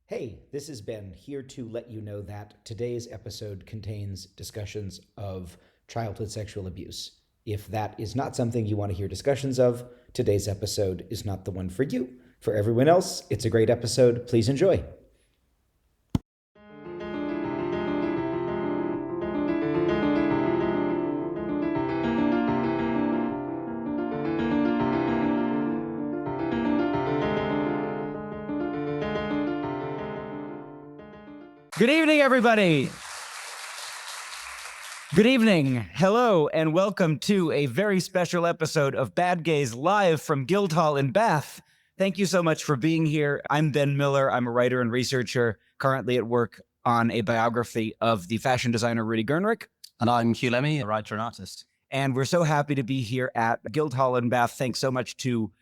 Hey, this is Ben, here to let you know that today's episode contains discussions of childhood sexual abuse. If that is not something you want to hear discussions of, today's episode is not the one for you. For everyone else, it's a great episode. Please enjoy. Good evening, everybody. Good evening. Hello, and welcome to a very special episode of Bad Gays live from Guildhall in Bath. Thank you so much for being here. I'm Ben Miller. I'm a writer and researcher currently at work on a biography of the fashion designer Rudy Gernrich. And I'm Hugh Lemmy, a writer and artist. And we're so happy to be here at Guildhall in Bath. Thanks so much to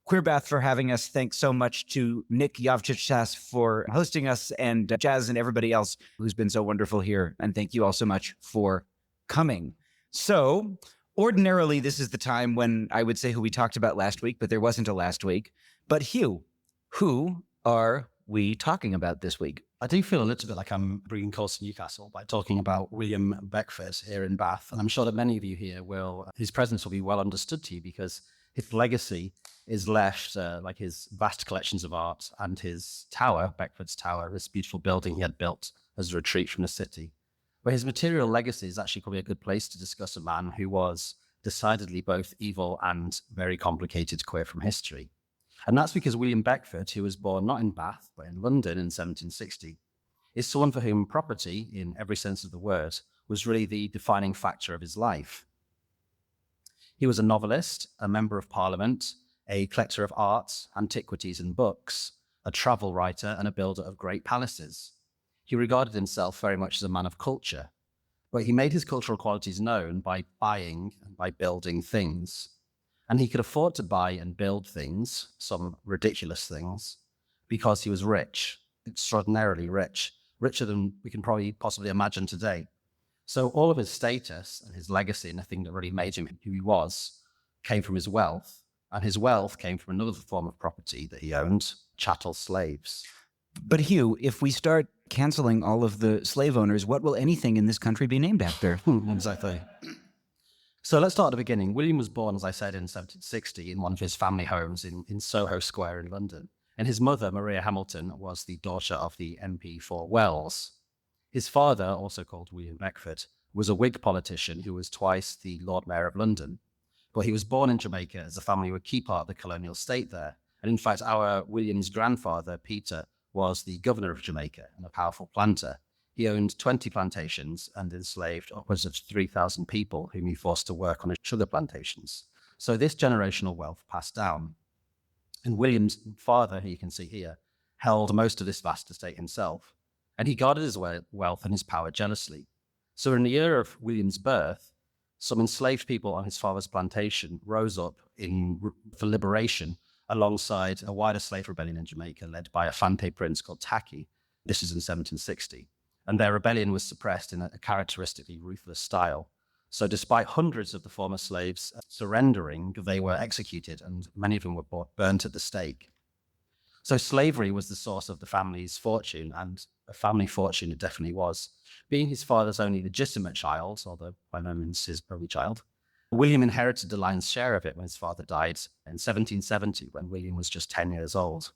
Queer Bath for having us. Thanks so much to Nick Yavchichas for hosting us, and Jazz and everybody else who's been so wonderful here. And thank you all so much for coming. So ordinarily, this is the time when I would say who we talked about last week, but there wasn't a last week. But Hugh, who are we talking about this week? I do feel a little bit like I'm bringing calls to Newcastle by talking about William Beckford here in Bath. And I'm sure that many of you here his presence will be well understood to you because his legacy is left like his vast collections of art and his tower, Beckford's Tower, this beautiful building he had built as a retreat from the city. But his material legacy is actually probably a good place to discuss a man who was decidedly both evil and very complicated queer from history. And that's because William Beckford, who was born not in Bath, but in London in 1760, is someone for whom property, in every sense of the word, was really the defining factor of his life. He was a novelist, a member of parliament, a collector of art, antiquities and books, a travel writer, and a builder of great palaces. He regarded himself very much as a man of culture, but he made his cultural qualities known by buying and by building things. And he could afford to buy and build things, some ridiculous things, because he was rich, extraordinarily rich, richer than we can probably possibly imagine today. So all of his status and his legacy and the thing that really made him who he was came from his wealth. And his wealth came from another form of property that he owned, chattel slaves. But Hugh, if we start canceling all of the slave owners, what will anything in this country be named after? Exactly. So let's start at the beginning. William was born, as I said, in 1760 in one of his family homes in Soho Square in London. And his mother, Maria Hamilton, was the daughter of the MP for Wells. His father, also called William Beckford, was a Whig politician who was twice the Lord Mayor of London. But he was born in Jamaica as the family were key part of the colonial state there. And in fact, our William's grandfather, Peter, was the governor of Jamaica and a powerful planter. He owned 20 plantations and enslaved upwards of 3,000 people whom he forced to work on his sugar plantations. So this generational wealth passed down. And William's father, who you can see here, held most of this vast estate himself. And he guarded his wealth and his power jealously. So in the year of William's birth, some enslaved people on his father's plantation rose up for liberation alongside a wider slave rebellion in Jamaica led by a Fante prince called Taki. This is in 1760. And their rebellion was suppressed in a characteristically ruthless style. So despite hundreds of the former slaves surrendering, they were executed and many of them were burnt at the stake. So slavery was the source of the family's fortune, and a family fortune it definitely was. Being his father's only legitimate child, although by no means his only child, William inherited the lion's share of it when his father died in 1770, when William was just 10 years old.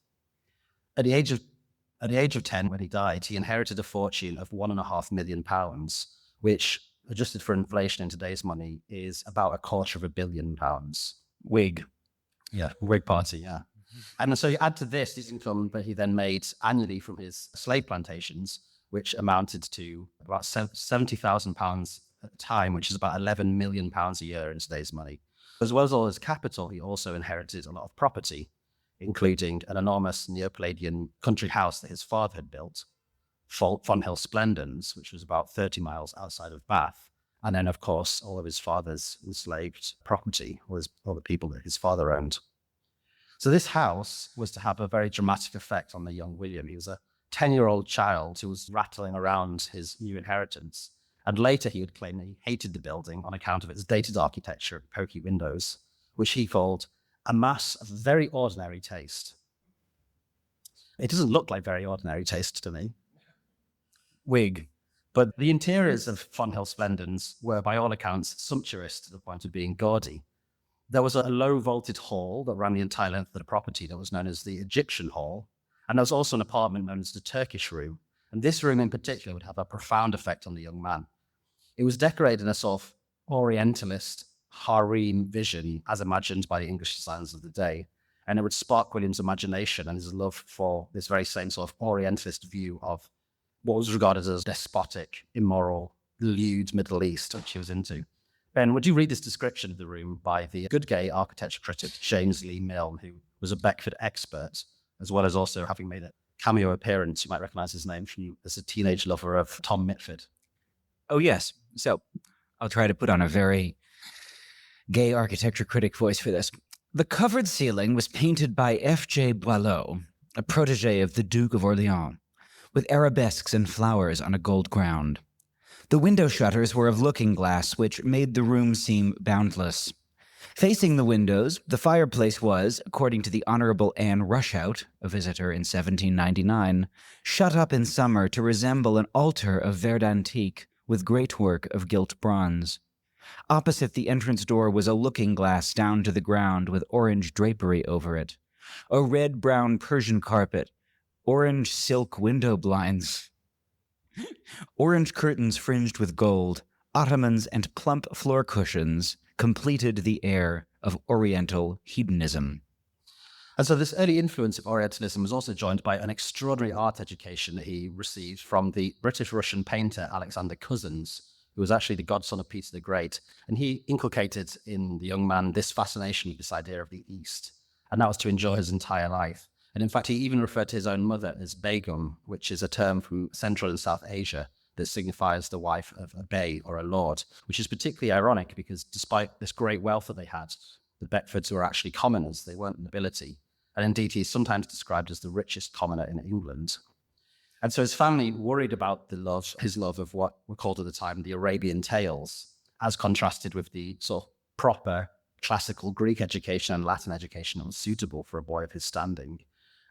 At the age of 10, when he died, he inherited a fortune of £1.5 million, which, adjusted for inflation in today's money, is about £250 million. Whig. Yeah, Whig Party, yeah. And so you add to this his income that he then made annually from his slave plantations, which amounted to about £70,000 at the time, which is about £11 million a year in today's money. As well as all his capital, he also inherited a lot of property, including an enormous Neopalladian country house that his father had built, Fonhill Splendens, which was about 30 miles outside of Bath. And then, of course, all of his father's enslaved property, all the people that his father owned. So this house was to have a very dramatic effect on the young William. He was a 10-year-old child who was rattling around his new inheritance. And later he would claim that he hated the building on account of its dated architecture and pokey windows, which he called a mass of very ordinary taste. It doesn't look like very ordinary taste to me. Wig. But the interiors of Fonthill Splendens were, by all accounts, sumptuous to the point of being gaudy. There was a low-vaulted hall that ran the entire length of the property that was known as the Egyptian Hall, and there was also an apartment known as the Turkish Room, and this room in particular would have a profound effect on the young man. It was decorated in a sort of Orientalist harem vision, as imagined by the English designers of the day, and it would spark William's imagination and his love for this very same sort of Orientalist view of what was regarded as despotic, immoral, lewd Middle East, which he was into. Ben, would you read this description of the room by the good gay architecture critic James Lee Milne, who was a Beckford expert, as well as also having made a cameo appearance, you might recognize his name from as a teenage lover of Tom Mitford. Oh, yes. So I'll try to put on a very gay architecture critic voice for this. The covered ceiling was painted by F.J. Boileau, a protege of the Duke of Orleans, with arabesques and flowers on a gold ground. The window shutters were of looking glass, which made the room seem boundless. Facing the windows, the fireplace was, according to the Honorable Anne Rushout, a visitor in 1799, shut up in summer to resemble an altar of vert antique with great work of gilt bronze. Opposite the entrance door was a looking glass down to the ground with orange drapery over it, a red-brown Persian carpet, orange silk window blinds, orange curtains fringed with gold, ottomans and plump floor cushions completed the air of Oriental hedonism. And so this early influence of Orientalism was also joined by an extraordinary art education that he received from the British-Russian painter Alexander Cousins, who was actually the godson of Peter the Great. And he inculcated in the young man this fascination with this idea of the East. And that was to enjoy his entire life. And in fact, he even referred to his own mother as Begum, which is a term from Central and South Asia that signifies the wife of a bey or a lord, which is particularly ironic because despite this great wealth that they had, the Beckfords were actually commoners. They weren't nobility. And indeed, he's sometimes described as the richest commoner in England. And so his family worried about his love of what were called at the time the Arabian Tales, as contrasted with the sort of proper classical Greek education and Latin education that was suitable for a boy of his standing.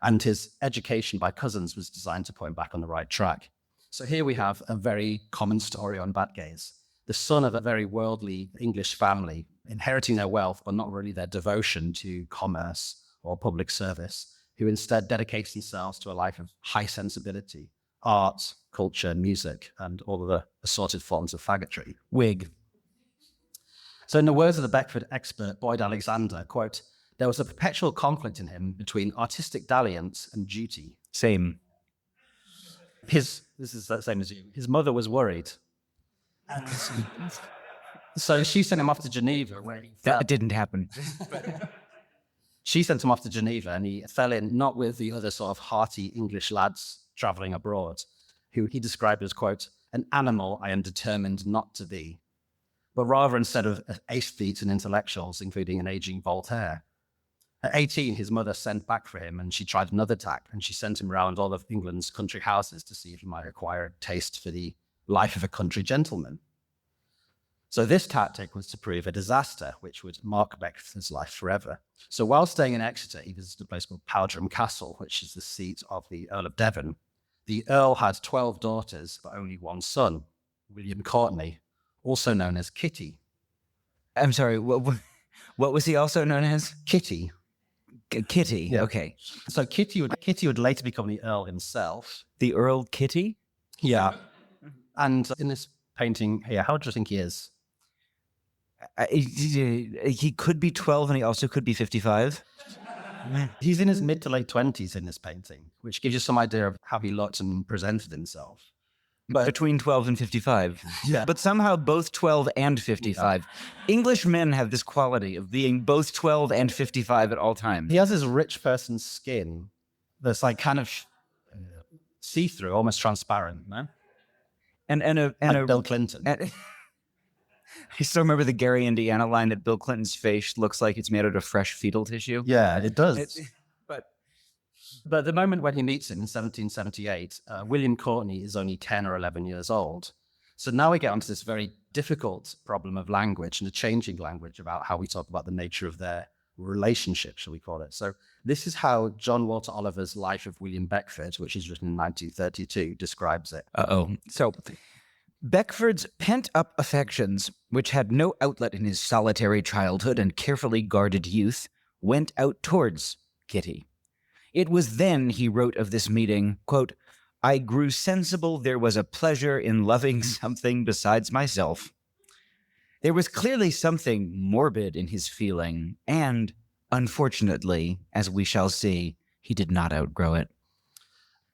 And his education by Cousins was designed to put him back on the right track. So here we have a very common story on Batgaze. The son of a very worldly English family, inheriting their wealth, but not really their devotion to commerce or public service, who instead dedicates themselves to a life of high sensibility, art, culture, music, and all of the assorted forms of faggotry. Wig. So in the words of the Beckford expert Boyd Alexander, quote, there was a perpetual conflict in him between artistic dalliance and duty. Same. This is the same as you. His mother was worried. So she sent him off to Geneva, where he fell. That didn't happen. She sent him off to Geneva, and he fell in not with the other sort of hearty English lads traveling abroad, who he described as, quote, an animal I am determined not to be, but rather instead of aesthetes and intellectuals, including an aging Voltaire. At 18, his mother sent back for him, and she tried another tack, and she sent him around all of England's country houses to see if he might acquire a taste for the life of a country gentleman. So this tactic was to prove a disaster, which would mark Beckford's life forever. So while staying in Exeter, he visited a place called Powderham Castle, which is the seat of the Earl of Devon. The Earl had 12 daughters, but only one son, William Courtenay, also known as Kitty. I'm sorry, what was he also known as? Kitty. Kitty, Yeah. Okay. So Kitty would later become the Earl himself. The Earl Kitty? Yeah. And in this painting here, how do you think he is? He could be 12 and he also could be 55. He's in his mid to late 20s in this painting, which gives you some idea of how he looked and presented himself. But between 12 and 55. Yeah. But somehow both 12 and 55. Yeah. English men have this quality of being both 12 and 55 at all times. He has this rich person's skin that's like kind of see-through, almost transparent, no? And Bill Clinton. I still remember the Gary, Indiana line that Bill Clinton's face looks like it's made out of fresh fetal tissue. Yeah, it does. But the moment when he meets him in 1778, William Courtenay is only 10 or 11 years old. So now we get onto this very difficult problem of language and a changing language about how we talk about the nature of their relationship, shall we call it. So this is how John Walter Oliver's Life of William Beckford, which is written in 1932, describes it. So Beckford's pent-up affections, which had no outlet in his solitary childhood and carefully guarded youth, went out towards Kitty. It was then, he wrote of this meeting, quote, I grew sensible there was a pleasure in loving something besides myself. There was clearly something morbid in his feeling, and, unfortunately, as we shall see, he did not outgrow it.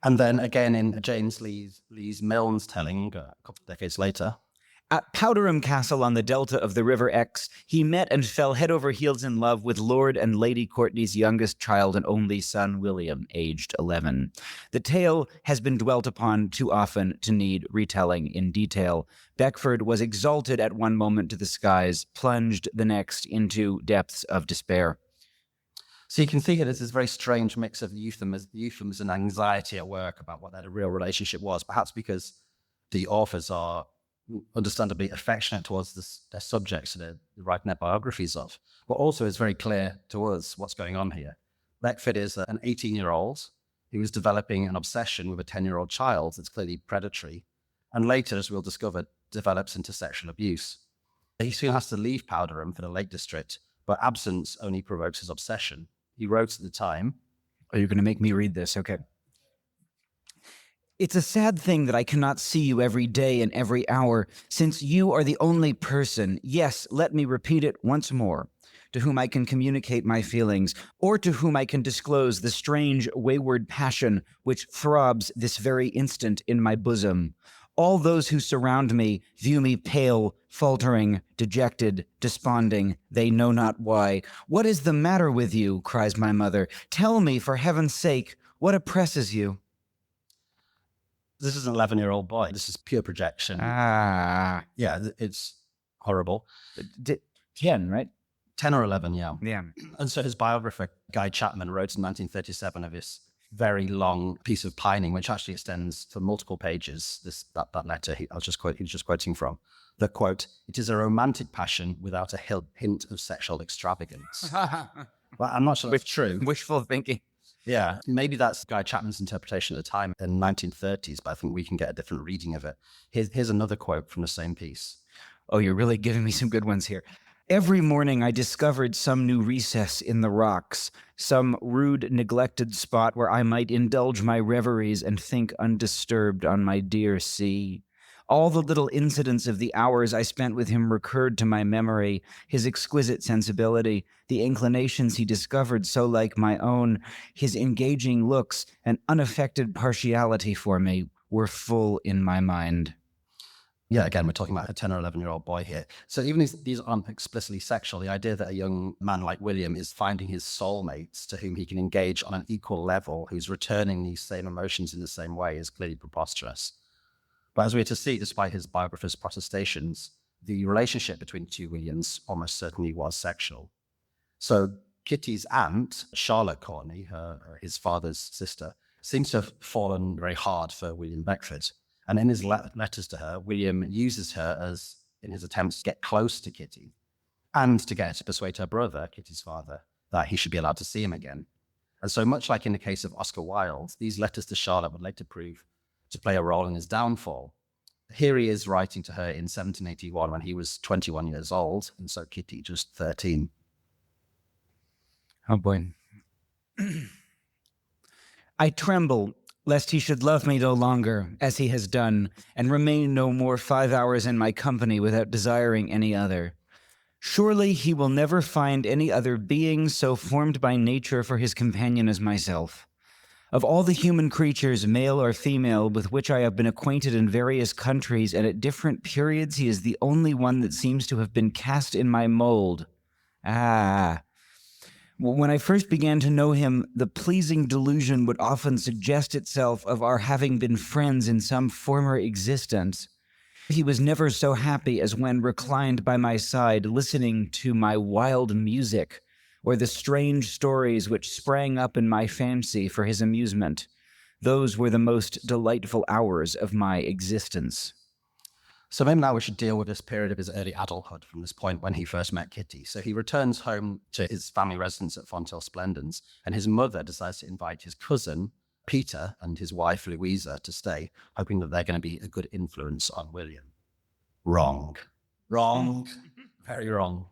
And then again in James Lee's Milne's telling, a couple of decades later, at Powderham Castle on the delta of the River Exe, he met and fell head over heels in love with Lord and Lady Courtney's youngest child and only son, William, aged 11. The tale has been dwelt upon too often to need retelling in detail. Beckford was exalted at one moment to the skies, plunged the next into depths of despair. So you can see here there's this very strange mix of euphemism and anxiety at work about what that real relationship was, perhaps because the authors are understandably affectionate towards their subjects that they're writing their biographies of. But also it's very clear to us what's going on here. Beckford is an 18-year-old who is developing an obsession with a 10-year-old child that's clearly predatory, and later, as we'll discover, develops into sexual abuse. He soon has to leave Powderham for the Lake District, but absence only provokes his obsession. He wrote at the time... Are you going to make me read this? Okay. It's a sad thing that I cannot see you every day and every hour, since you are the only person, yes, let me repeat it once more, to whom I can communicate my feelings, or to whom I can disclose the strange, wayward passion which throbs this very instant in my bosom. All those who surround me view me pale, faltering, dejected, desponding. They know not why. What is the matter with you? Cries my mother. Tell me, for heaven's sake, what oppresses you? This is an 11-year-old boy. This is pure projection. Ah. Yeah, it's horrible. 10, right? 10 or 11, yeah. Yeah. And so his biographer, Guy Chapman, wrote in 1937 of this very long piece of pining, which actually extends for multiple pages, that letter he was just quoting from. The quote, it is a romantic passion without a hint of sexual extravagance. Well, I'm not sure that's true. Wishful thinking. Yeah, maybe that's Guy Chapman's interpretation at the time in the 1930s, but I think we can get a different reading of it. Here's another quote from the same piece. Oh, you're really giving me some good ones here. Every morning I discovered some new recess in the rocks, some rude, neglected spot where I might indulge my reveries and think undisturbed on my dear sea. All the little incidents of the hours I spent with him recurred to my memory, his exquisite sensibility, the inclinations he discovered so like my own, his engaging looks and unaffected partiality for me were full in my mind. Yeah, again, we're talking about a 10 or 11-year-old boy here. So even if these aren't explicitly sexual, the idea that a young man like William is finding his soulmates to whom he can engage on an equal level, who's returning these same emotions in the same way, is clearly preposterous. But as we're to see, despite his biographer's protestations, the relationship between the two Williams almost certainly was sexual. So Kitty's aunt, Charlotte Courtney, his father's sister, seems to have fallen very hard for William Beckford. And in his letters to her, William uses her as in his attempts to get close to Kitty and to get her to persuade her brother, Kitty's father, that he should be allowed to see him again. And so much like in the case of Oscar Wilde, these letters to Charlotte would later prove to play a role in his downfall. Here he is writing to her in 1781 when he was 21 years old, and so Kitty just 13. Oh boy. I tremble lest he should love me no longer, as he has done, and remain no more 5 hours in my company without desiring any other. Surely he will never find any other being so formed by nature for his companion as myself. Of all the human creatures, male or female, with which I have been acquainted in various countries and at different periods, he is the only one that seems to have been cast in my mold. When I first began to know him, the pleasing delusion would often suggest itself of our having been friends in some former existence. He was never so happy as when reclined by my side, listening to my wild music, or the strange stories which sprang up in my fancy for his amusement. Those were the most delightful hours of my existence. So maybe now we should deal with this period of his early adulthood from this point when he first met Kitty. So he returns home to his family residence at Fonthill Splendens, and his mother decides to invite his cousin, Peter, and his wife, Louisa, to stay, hoping that they're going to be a good influence on William. Wrong. Wrong. Very wrong.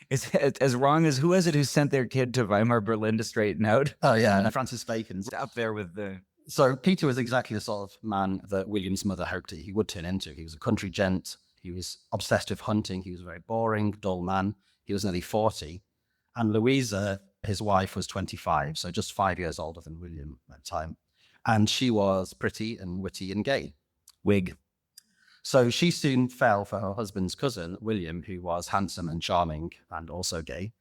Is it as wrong as who was it who sent their kid to Weimar, Berlin to straighten out? Oh, yeah, Francis Bacon's. Up there with the... So Peter was exactly the sort of man that William's mother hoped he would turn into. He was a country gent. He was obsessed with hunting. He was a very boring, dull man. He was nearly 40. And Louisa, his wife, was 25, so just 5 years older than William at the time. And she was pretty and witty and gay. Wig. So she soon fell for her husband's cousin, William, who was handsome and charming and also gay,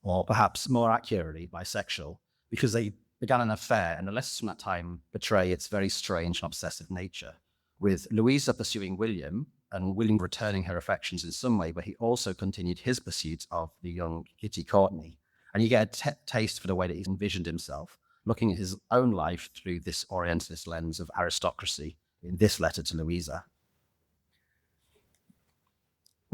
or perhaps more accurately, bisexual, because they began an affair, and the letters from that time betray its very strange and obsessive nature, with Louisa pursuing William and William returning her affections in some way, but he also continued his pursuit of the young Kitty Courtney. And you get a taste for the way that he envisioned himself, looking at his own life through this Orientalist lens of aristocracy in this letter to Louisa.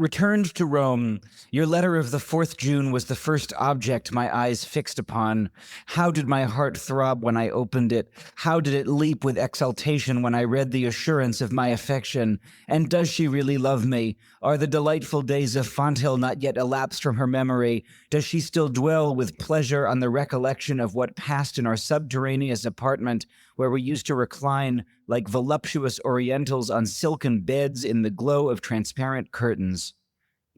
Returned to Rome, your letter of the 4th June was the first object my eyes fixed upon. How did my heart throb when I opened it? How did it leap with exultation when I read the assurance of my affection? And does she really love me? Are the delightful days of Fonthill not yet elapsed from her memory? Does she still dwell with pleasure on the recollection of what passed in our subterraneous apartment, where we used to recline like voluptuous Orientals on silken beds in the glow of transparent curtains?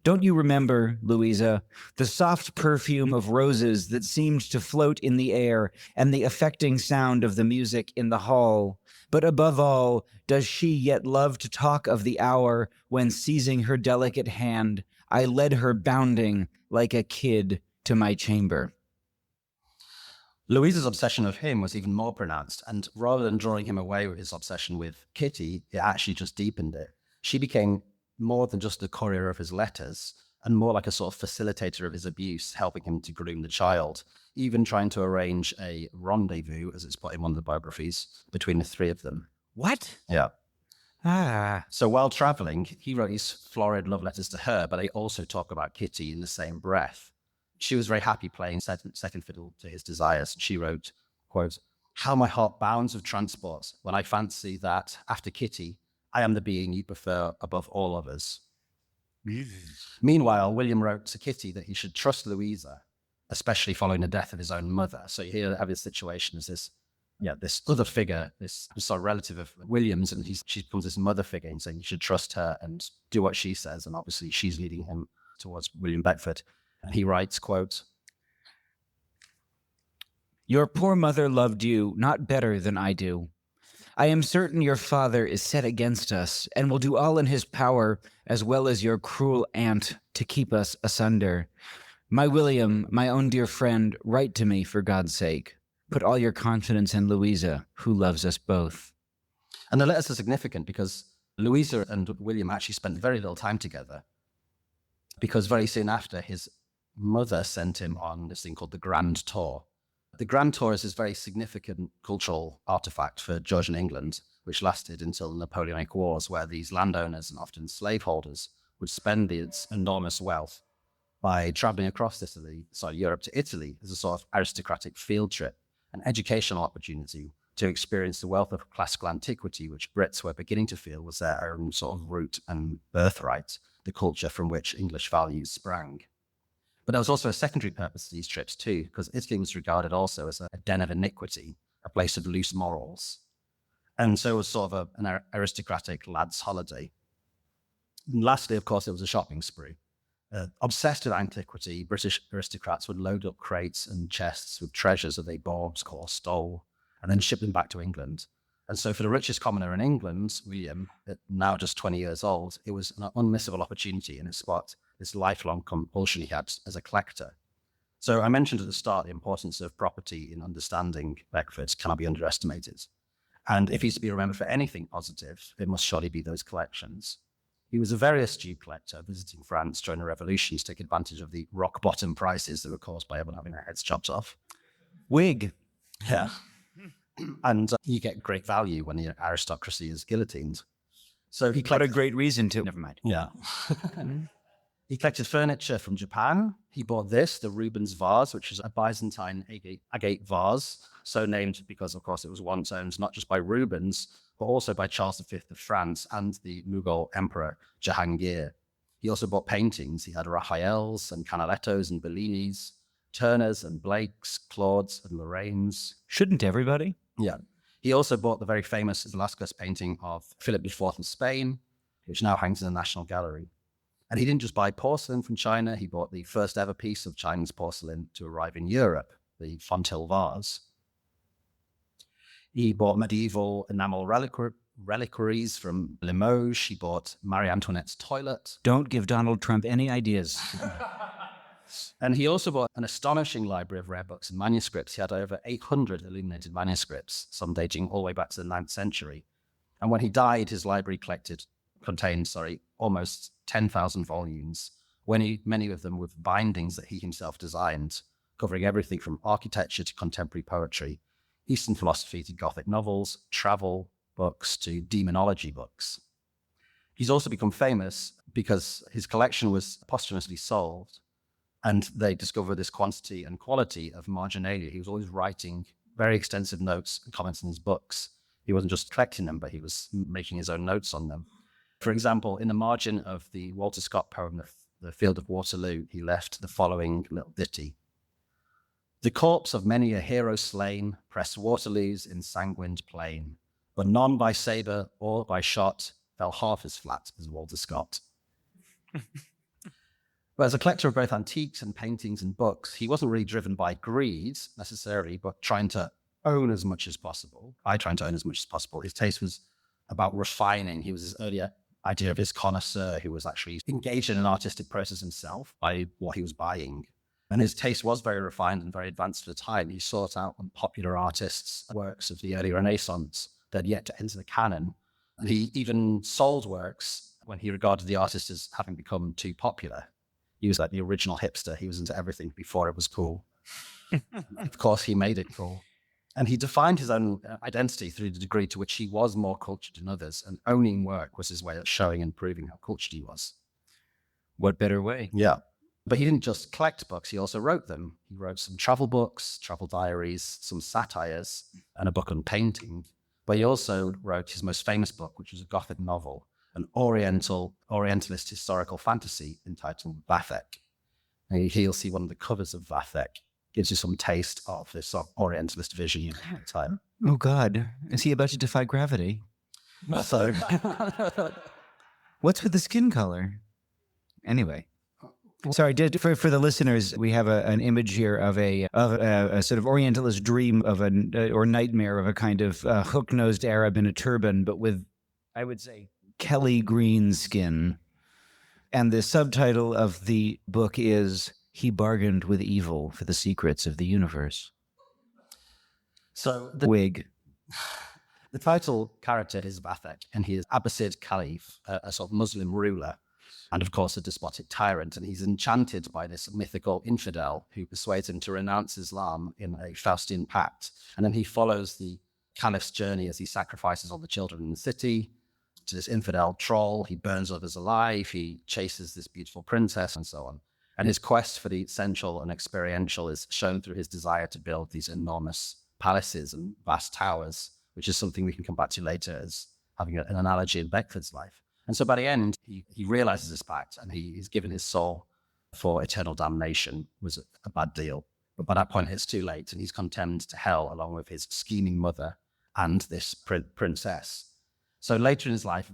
Don't you remember, Louisa, the soft perfume of roses that seemed to float in the air and the affecting sound of the music in the hall? But above all, does she yet love to talk of the hour when, seizing her delicate hand, I led her bounding like a kid to my chamber? Louisa's obsession of him was even more pronounced, and rather than drawing him away with his obsession with Kitty, it actually just deepened it. She became more than just the courier of his letters, and more like a sort of facilitator of his abuse, helping him to groom the child, even trying to arrange a rendezvous, as it's put in one of the biographies, between the three of them. What? Yeah. Ah. So while traveling, he wrote these florid love letters to her, but they also talk about Kitty in the same breath. She was very happy playing second fiddle to his desires. She wrote, quote, "How my heart bounds with transport when I fancy that, after Kitty, I am the being you prefer above all others." Meanwhile, William wrote to Kitty that he should trust Louisa, especially following the death of his own mother. So you here have this situation as this other figure, this sort of relative of William's, and she becomes this mother figure and saying you should trust her and do what she says. And obviously she's leading him towards William Beckford. And he writes, quote, "Your poor mother loved you not better than I do. I am certain your father is set against us and will do all in his power, as well as your cruel aunt, to keep us asunder. My William, my own dear friend, write to me for God's sake. Put all your confidence in Louisa, who loves us both." And the letters are significant because Louisa and William actually spent very little time together, because very soon after, his mother sent him on this thing called the Grand Tour. The Grand Tour is this very significant cultural artifact for Georgian England, which lasted until the Napoleonic Wars, where these landowners and often slaveholders would spend its enormous wealth by traveling across Europe to Italy as a sort of aristocratic field trip, an educational opportunity to experience the wealth of classical antiquity, which Brits were beginning to feel was their own sort of root and birthright, the culture from which English values sprang. But there was also a secondary purpose to these trips too, because Italy was regarded also as a den of iniquity, a place of loose morals. And so it was sort of an aristocratic lad's holiday. And lastly, of course, it was a shopping spree. Obsessed with antiquity, British aristocrats would load up crates and chests with treasures that they bought or stole, and then ship them back to England. And so for the richest commoner in England, William, now just 20 years old, it was an unmissable opportunity, and it's what this lifelong compulsion he had as a collector. So I mentioned at the start the importance of property in understanding Beckford cannot be underestimated. And if he's to be remembered for anything positive, it must surely be those collections. He was a very astute collector, visiting France during the Revolution to take advantage of the rock-bottom prices that were caused by everyone having their heads chopped off. Wig. Yeah. And you get great value when the aristocracy is guillotined. So he What a collected, great reason to. Never mind. yeah. He collected furniture from Japan. He bought this, the Rubens vase, which is a Byzantine agate vase, so named because, of course, it was once owned not just by Rubens, but also by Charles V of France and the Mughal Emperor Jahangir. He also bought paintings. He had Raphaels and Canalettos and Bellinis, Turners and Blakes, Claudes and Lorraines. Shouldn't everybody? Yeah. He also bought the very famous Velázquez painting of Philip IV of Spain, which now hangs in the National Gallery. And he didn't just buy porcelain from China, he bought the first ever piece of Chinese porcelain to arrive in Europe, the Fonthill vase. He bought medieval enamel reliquaries from Limoges. He bought Marie Antoinette's toilet. Don't give Donald Trump any ideas. And he also bought an astonishing library of rare books and manuscripts. He had over 800 illuminated manuscripts, some dating all the way back to the 9th century. And when he died, his library contained almost 10,000 volumes, many of them with bindings that he himself designed, covering everything from architecture to contemporary poetry, Eastern philosophy to Gothic novels, travel books to demonology books. He's also become famous because his collection was posthumously sold, and they discovered this quantity and quality of marginalia. He was always writing very extensive notes and comments in his books. He wasn't just collecting them, but he was making his own notes on them. For example, in the margin of the Walter Scott poem, The Field of Waterloo, he left the following little ditty. The corpse of many a hero slain pressed Waterloo's ensanguined plain, but none by sabre or by shot fell half as flat as Walter Scott. But as a collector of both antiques and paintings and books, he wasn't really driven by greed necessarily, but trying to own as much as possible. Trying to own as much as possible. His taste was about refining. He was his earlier idea of his connoisseur who was actually engaged in an artistic process himself by what he was buying. And his taste was very refined and very advanced for the time. He sought out popular artists' works of the early Renaissance that had yet to enter the canon. And he even sold works when he regarded the artist as having become too popular. He was like the original hipster. He was into everything before it was cool. Of course, he made it cool. And he defined his own identity through the degree to which he was more cultured than others. And owning work was his way of showing and proving how cultured he was. What better way? Yeah. But he didn't just collect books, he also wrote them. He wrote some travel books, travel diaries, some satires, and a book on painting. But he also wrote his most famous book, which was a Gothic novel, an Orientalist historical fantasy entitled Vathek. And you'll see one of the covers of Vathek gives you some taste of this sort of Orientalist vision at the time. Oh, God. Is he about to defy gravity? So, What's with the skin color? Anyway. Sorry, for the listeners, we have an image here of a sort of Orientalist dream of or nightmare of a kind of hook-nosed Arab in a turban, but with, I would say, Kelly green skin. And the subtitle of the book is He Bargained with Evil for the Secrets of the Universe. So Wig. The title character is Vathek, and he is Abbasid Caliph, a sort of Muslim ruler, and of course a despotic tyrant. And he's enchanted by this mythical infidel who persuades him to renounce Islam in a Faustian pact. And then he follows the caliph's journey as he sacrifices all the children in the city to this infidel troll. He burns others alive. He chases this beautiful princess and so on. And his quest for the essential and experiential is shown through his desire to build these enormous palaces and vast towers, which is something we can come back to later as having an analogy in Beckford's life. And so by the end, he realizes this fact, and he's given his soul for eternal damnation. Was a bad deal. But by that point, it's too late, and he's condemned to hell along with his scheming mother and this princess. So later in his life,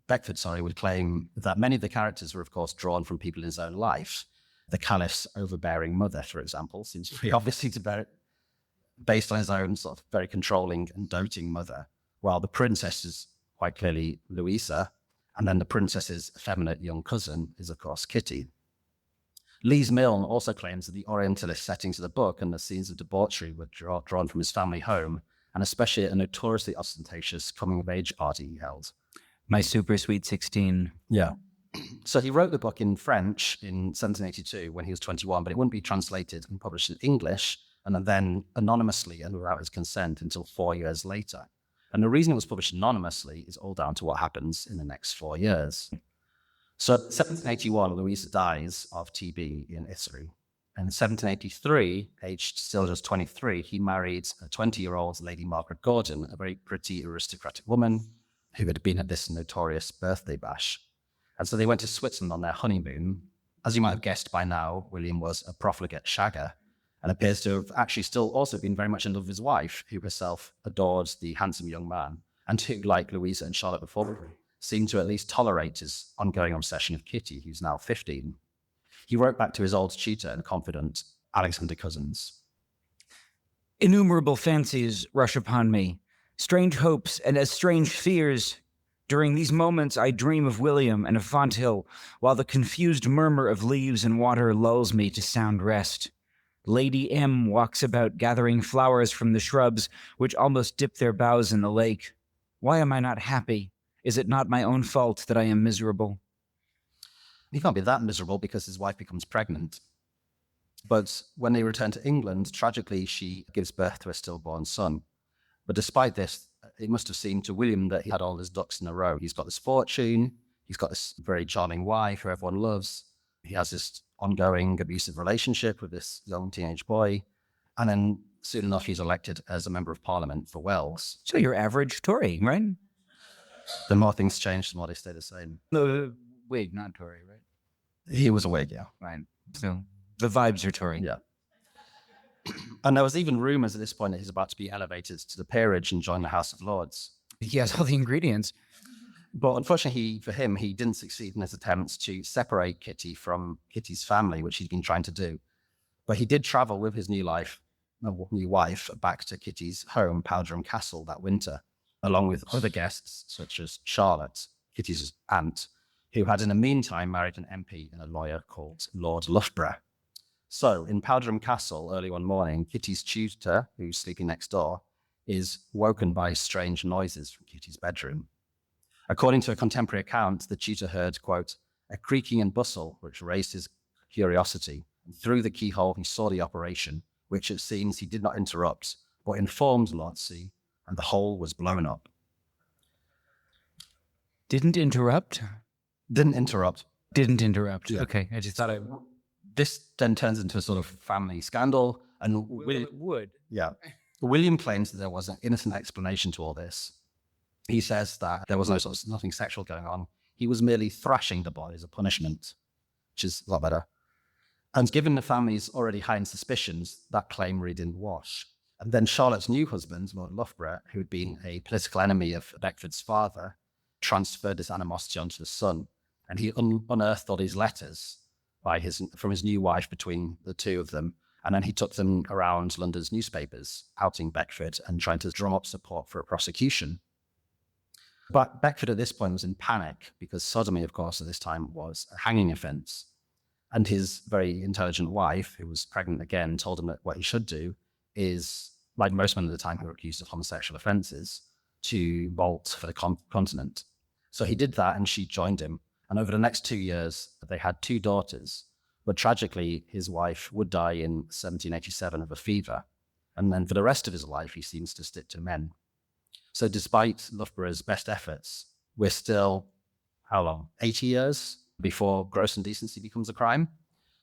Beckford would claim that many of the characters were, of course, drawn from people in his own life. The caliph's overbearing mother, for example, seems very obviously based on his own sort of very controlling and doting mother, while the princess is quite clearly Louisa, and then the princess's effeminate young cousin is, of course, Kitty. Lees Milne also claims that the Orientalist settings of the book and the scenes of debauchery were drawn from his family home, and especially a notoriously ostentatious coming-of-age party he held. My Super Sweet 16. Yeah. So he wrote the book in French in 1782 when he was 21, but it wouldn't be translated and published in English, and then anonymously and without his consent until 4 years later. And the reason it was published anonymously is all down to what happens in the next 4 years. So in 1781, Louisa dies of TB in Italy. In 1783, aged still just 23, he married a 20-year-old Lady Margaret Gordon, a very pretty aristocratic woman who had been at this notorious birthday bash. And so they went to Switzerland on their honeymoon. As you might have guessed by now, William was a profligate shagger and appears to have actually still also been very much in love with his wife, who herself adored the handsome young man, and who, like Louisa and Charlotte before him, seemed to at least tolerate his ongoing obsession of Kitty, who's now 15. He wrote back to his old tutor and confidant, Alexander Cousins. Innumerable fancies rush upon me, strange hopes and as strange fears. During these moments I dream of William and of Fonthill, while the confused murmur of leaves and water lulls me to sound rest. Lady M walks about gathering flowers from the shrubs which almost dip their boughs in the lake. Why am I not happy? Is it not my own fault that I am miserable? He can't be that miserable because his wife becomes pregnant. But when they return to England, tragically, she gives birth to a stillborn son. But despite this, it must have seemed to William that he had all his ducks in a row. He's got this fortune, he's got this very charming wife who everyone loves, he has this ongoing abusive relationship with this young teenage boy, and then soon enough he's elected as a member of Parliament for Wales. So your average Tory, right? The more things change, the more they stay the same. The Whig, not Tory, right? He was a Whig, yeah. Right. So the vibes are Tory. Yeah. And there was even rumors at this point that he's about to be elevated to the peerage and join the House of Lords. He has all the ingredients. But unfortunately, for him, he didn't succeed in his attempts to separate Kitty from Kitty's family, which he'd been trying to do. But he did travel with his new wife back to Kitty's home, Powderham Castle, that winter, along with other guests, such as Charlotte, Kitty's aunt, who had in the meantime married an MP and a lawyer called Lord Loughborough. So in Powderham Castle, early one morning, Kitty's tutor, who's sleeping next door, is woken by strange noises from Kitty's bedroom. According to a contemporary account, the tutor heard, quote, a creaking and bustle, which raised his curiosity. And through the keyhole, he saw the operation, which it seems he did not interrupt, but informed Lord C, and the hole was blown up. Didn't interrupt? Didn't interrupt. Didn't interrupt. Yeah. Okay, I just thought I... This then turns into a sort of family scandal, and It would. Yeah. William claims that there was an innocent explanation to all this. He says that there was nothing sexual going on. He was merely thrashing the boy as a punishment, which is a lot better. And given the family's already heightened suspicions, that claim really didn't wash. And then Charlotte's new husband, Lord Loughborough, who had been a political enemy of Beckford's father, transferred this animosity onto the son, and he unearthed all these letters from his new wife between the two of them, and then he took them around London's newspapers, outing Beckford and trying to drum up support for a prosecution. But Beckford at this point was in panic because sodomy, of course, at this time was a hanging offence. And his very intelligent wife, who was pregnant again, told him that what he should do is, like most men at the time who were accused of homosexual offences, to bolt for the continent. So he did that and she joined him. And over the next 2 years, they had 2 daughters. But tragically, his wife would die in 1787 of a fever. And then for the rest of his life, he seems to stick to men. So despite Loughborough's best efforts, we're still, how long? 80 years before gross indecency becomes a crime.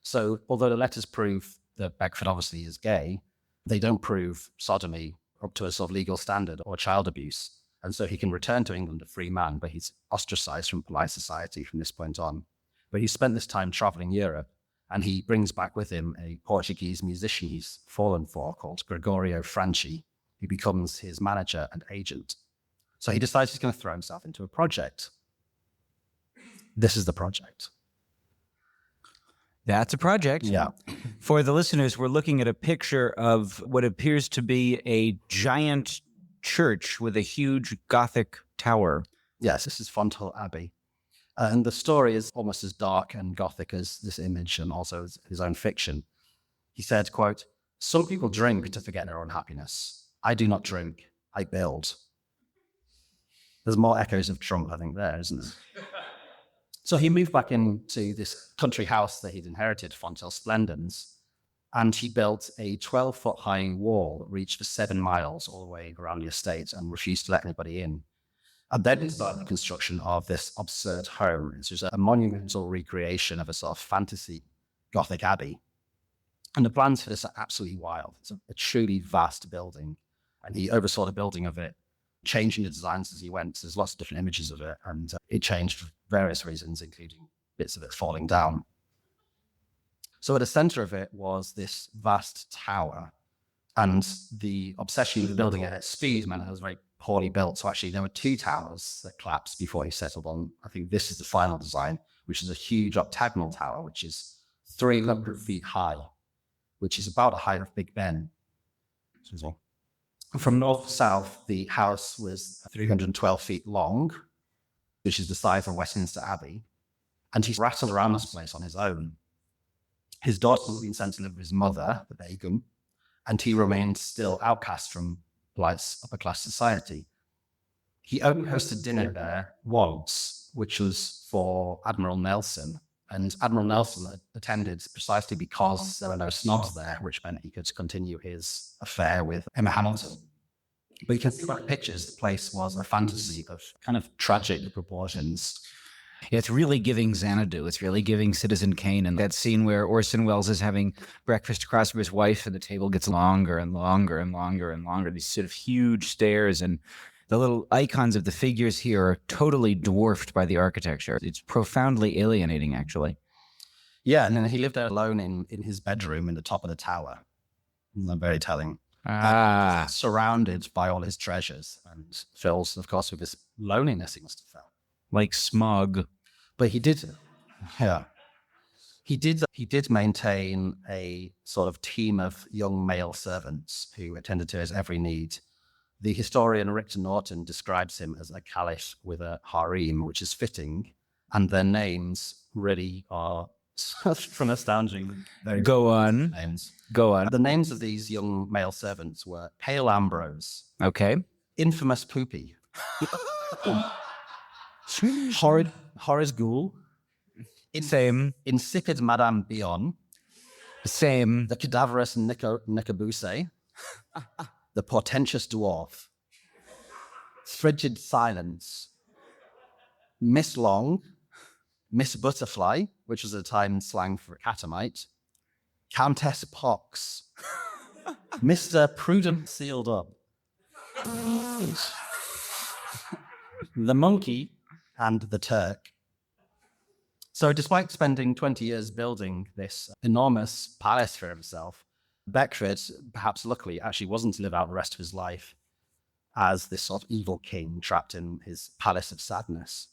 So although the letters prove that Beckford obviously is gay, they don't prove sodomy up to a sort of legal standard or child abuse. And so he can return to England a free man, but he's ostracized from polite society from this point on. But he spent this time traveling Europe, and he brings back with him a Portuguese musician he's fallen for called Gregorio Franchi, who becomes his manager and agent. So he decides he's going to throw himself into a project. This is the project. That's a project. Yeah. For the listeners, we're looking at a picture of what appears to be a giant church with a huge Gothic tower. Yes, this is Fonthill Abbey. And the story is almost as dark and Gothic as this image and also his own fiction. He said, quote, some people drink to forget their unhappiness. I do not drink, I build. There's more echoes of Trump, I think, there, isn't there? So he moved back into this country house that he'd inherited, Fonthill Splendens, And he built a 12-foot high wall that reached for 7 miles all the way around the estate and refused to let anybody in. And then he started the construction of this absurd home. It's just a monumental recreation of a sort of fantasy Gothic abbey. And the plans for this are absolutely wild. It's a truly vast building. And he oversaw the building of it, changing the designs as he went. So there's lots of different images of it. And it changed for various reasons, including bits of it falling down. So at the center of it was this vast tower. And the obsession with building it at speed meant it was very poorly built. So actually there were 2 towers that collapsed before he settled on, I think this is the final design, which is a huge octagonal tower, which is 300 feet high, which is about the height of Big Ben. From north to south, the house was 312 feet long, which is the size of Westminster Abbey. And he rattled around this place on his own. His daughter had been sent to live with his mother, the Begum, and he remained still outcast from polite upper-class society. He only hosted dinner there once, which was for Admiral Nelson. And Admiral Nelson attended precisely because there were no snobs there, which meant he could continue his affair with Emma Hamilton. But you can see by the pictures, the place was a fantasy of kind of tragic proportions. Yeah, it's really giving Xanadu. It's really giving Citizen Kane. And that scene where Orson Welles is having breakfast across from his wife and the table gets longer and longer and longer and longer. These sort of huge stairs, and the little icons of the figures here are totally dwarfed by the architecture. It's profoundly alienating, actually. Yeah, and then he lived there alone in his bedroom in the top of the tower. Very telling. Surrounded by all his treasures, and fills, of course, with his loneliness he must have felt. Like smog. But he did maintain a sort of team of young male servants who attended to his every need. The historian Richter Norton describes him as a caliph with a harem, which is fitting, and their names really are from astounding. Go on. Names. Go on. The names of these young male servants were Pale Ambrose, Okay. Infamous Poopy, Horrid Horace Ghoul, Same. Insipid Madame Bion, Same. the Cadaverous Nicobuse, the Portentous Dwarf, Frigid Silence, Miss Long, Miss Butterfly, which was at the time slang for catamite, Countess Pox, Mr. Prudent Sealed Up, the Monkey, and the Turk. So despite spending 20 years building this enormous palace for himself, Beckford, perhaps luckily, actually wasn't to live out the rest of his life as this sort of evil king trapped in his palace of sadness.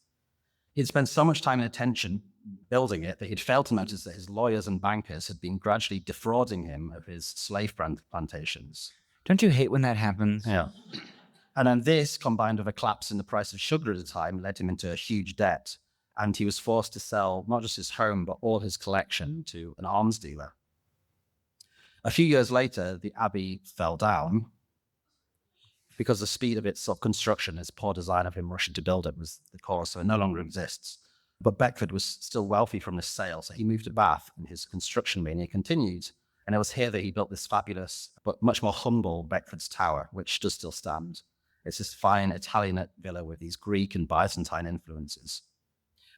He'd spent so much time and attention building it that he'd failed to notice that his lawyers and bankers had been gradually defrauding him of his slave plantations. Don't you hate when that happens? Yeah. And then this, combined with a collapse in the price of sugar at the time, led him into a huge debt. And he was forced to sell not just his home, but all his collection to an arms dealer. A few years later, the abbey fell down because the speed of its sort of construction, his poor design of him rushing to build it, was the cause, so it no longer exists. But Beckford was still wealthy from this sale, so he moved to Bath, and his construction mania continued. And it was here that he built this fabulous, but much more humble Beckford's Tower, which does still stand. It's this fine Italianate villa with these Greek and Byzantine influences.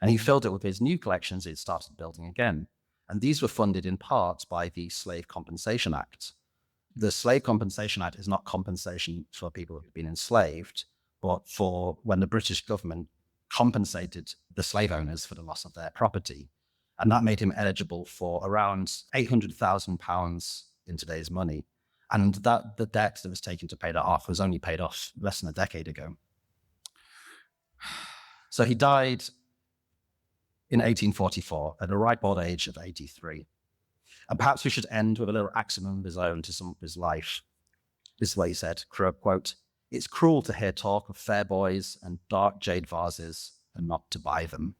And he filled it with his new collections he'd started building again. And these were funded in part by the Slave Compensation Act. The Slave Compensation Act is not compensation for people who've been enslaved, but for when the British government compensated the slave owners for the loss of their property. And that made him eligible for around £800,000 in today's money. And that the debt that was taken to pay that off was only paid off less than a decade ago. So he died in 1844 at a ripe old age of 83. And perhaps we should end with a little axiom of his own to sum up his life. This is what he said, quote, "It's cruel to hear talk of fair boys and dark jade vases and not to buy them."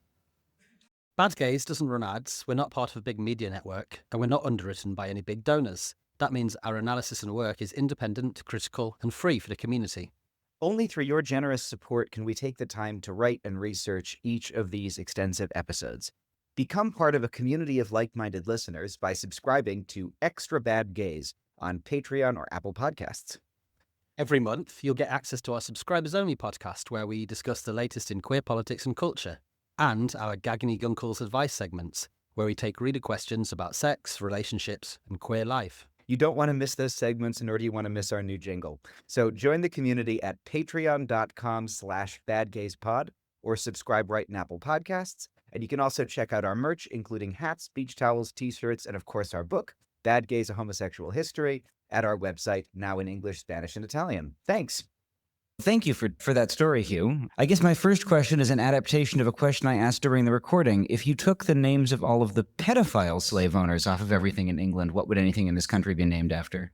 Bad Gaze doesn't run ads, we're not part of a big media network, and we're not underwritten by any big donors. That means our analysis and work is independent, critical, and free for the community. Only through your generous support can we take the time to write and research each of these extensive episodes. Become part of a community of like-minded listeners by subscribing to Extra Bad Gays on Patreon or Apple Podcasts. Every month, you'll get access to our subscribers-only podcast where we discuss the latest in queer politics and culture, and our Gaggany Gunkles advice segments, where we take reader questions about sex, relationships, and queer life. You don't want to miss those segments, nor do you want to miss our new jingle. So join the community at patreon.com/badgayspod or subscribe right in Apple Podcasts. And you can also check out our merch, including hats, beach towels, t-shirts, and of course our book, Bad Gays, A Homosexual History, at our website, now in English, Spanish, and Italian. Thanks. Thank you for that story, Hugh. I guess my first question is an adaptation of a question I asked during the recording. If you took the names of all of the pedophile slave owners off of everything in England, what would anything in this country be named after?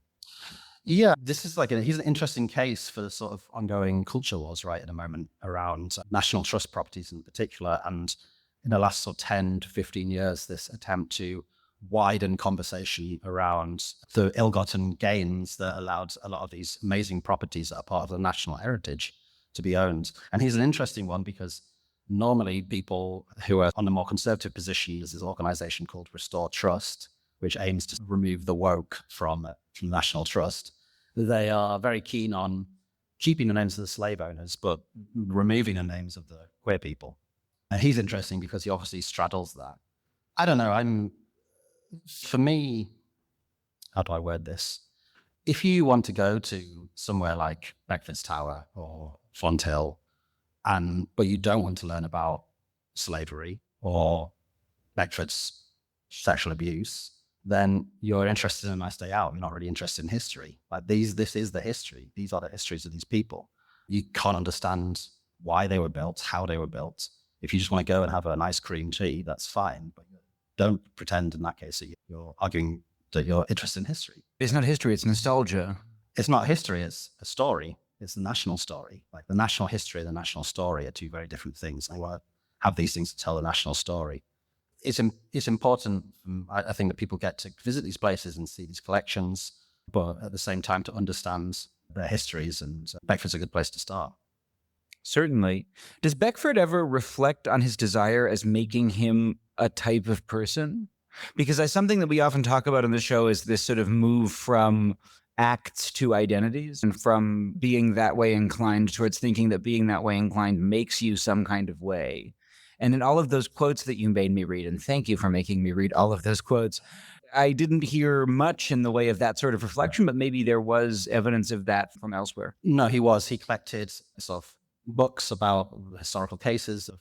Yeah, this is he's an interesting case for the sort of ongoing culture wars, right, at the moment around national trust properties in particular. And in the last sort of 10 to 15 years, this attempt to widen conversation around the ill-gotten gains that allowed a lot of these amazing properties that are part of the national heritage to be owned. And he's an interesting one because normally people who are on the more conservative position, there's this organization called Restore Trust, which aims to remove the woke from national trust. They are very keen on keeping the names of the slave owners, but removing the names of the queer people. And he's interesting because he obviously straddles that. I don't know, for me, how do I word this? If you want to go to somewhere like Beckford's Tower or Fonthill, but you don't want to learn about slavery or Beckford's sexual abuse, then you're interested in a nice day out. You're not really interested in history. Like this is the history. These are the histories of these people. You can't understand why they were built, how they were built. If you just want to go and have a nice cream tea, that's fine. But don't pretend in that case that you're arguing that you're interested in history. It's not history, it's nostalgia. It's not history, it's a story. It's the national story. Like the national history and the national story are two very different things. I want to have these things to tell the national story. It's important, I think, that people get to visit these places and see these collections, but at the same time to understand their histories, and Beckford's a good place to start. Certainly. Does Beckford ever reflect on his desire as making him a type of person? Because something that we often talk about on the show is this sort of move from acts to identities, and from being that way inclined towards thinking that being that way inclined makes you some kind of way. And in all of those quotes that you made me read, and thank you for making me read all of those quotes, I didn't hear much in the way of that sort of reflection, but maybe there was evidence of that from elsewhere. No, he collected sort of books about historical cases of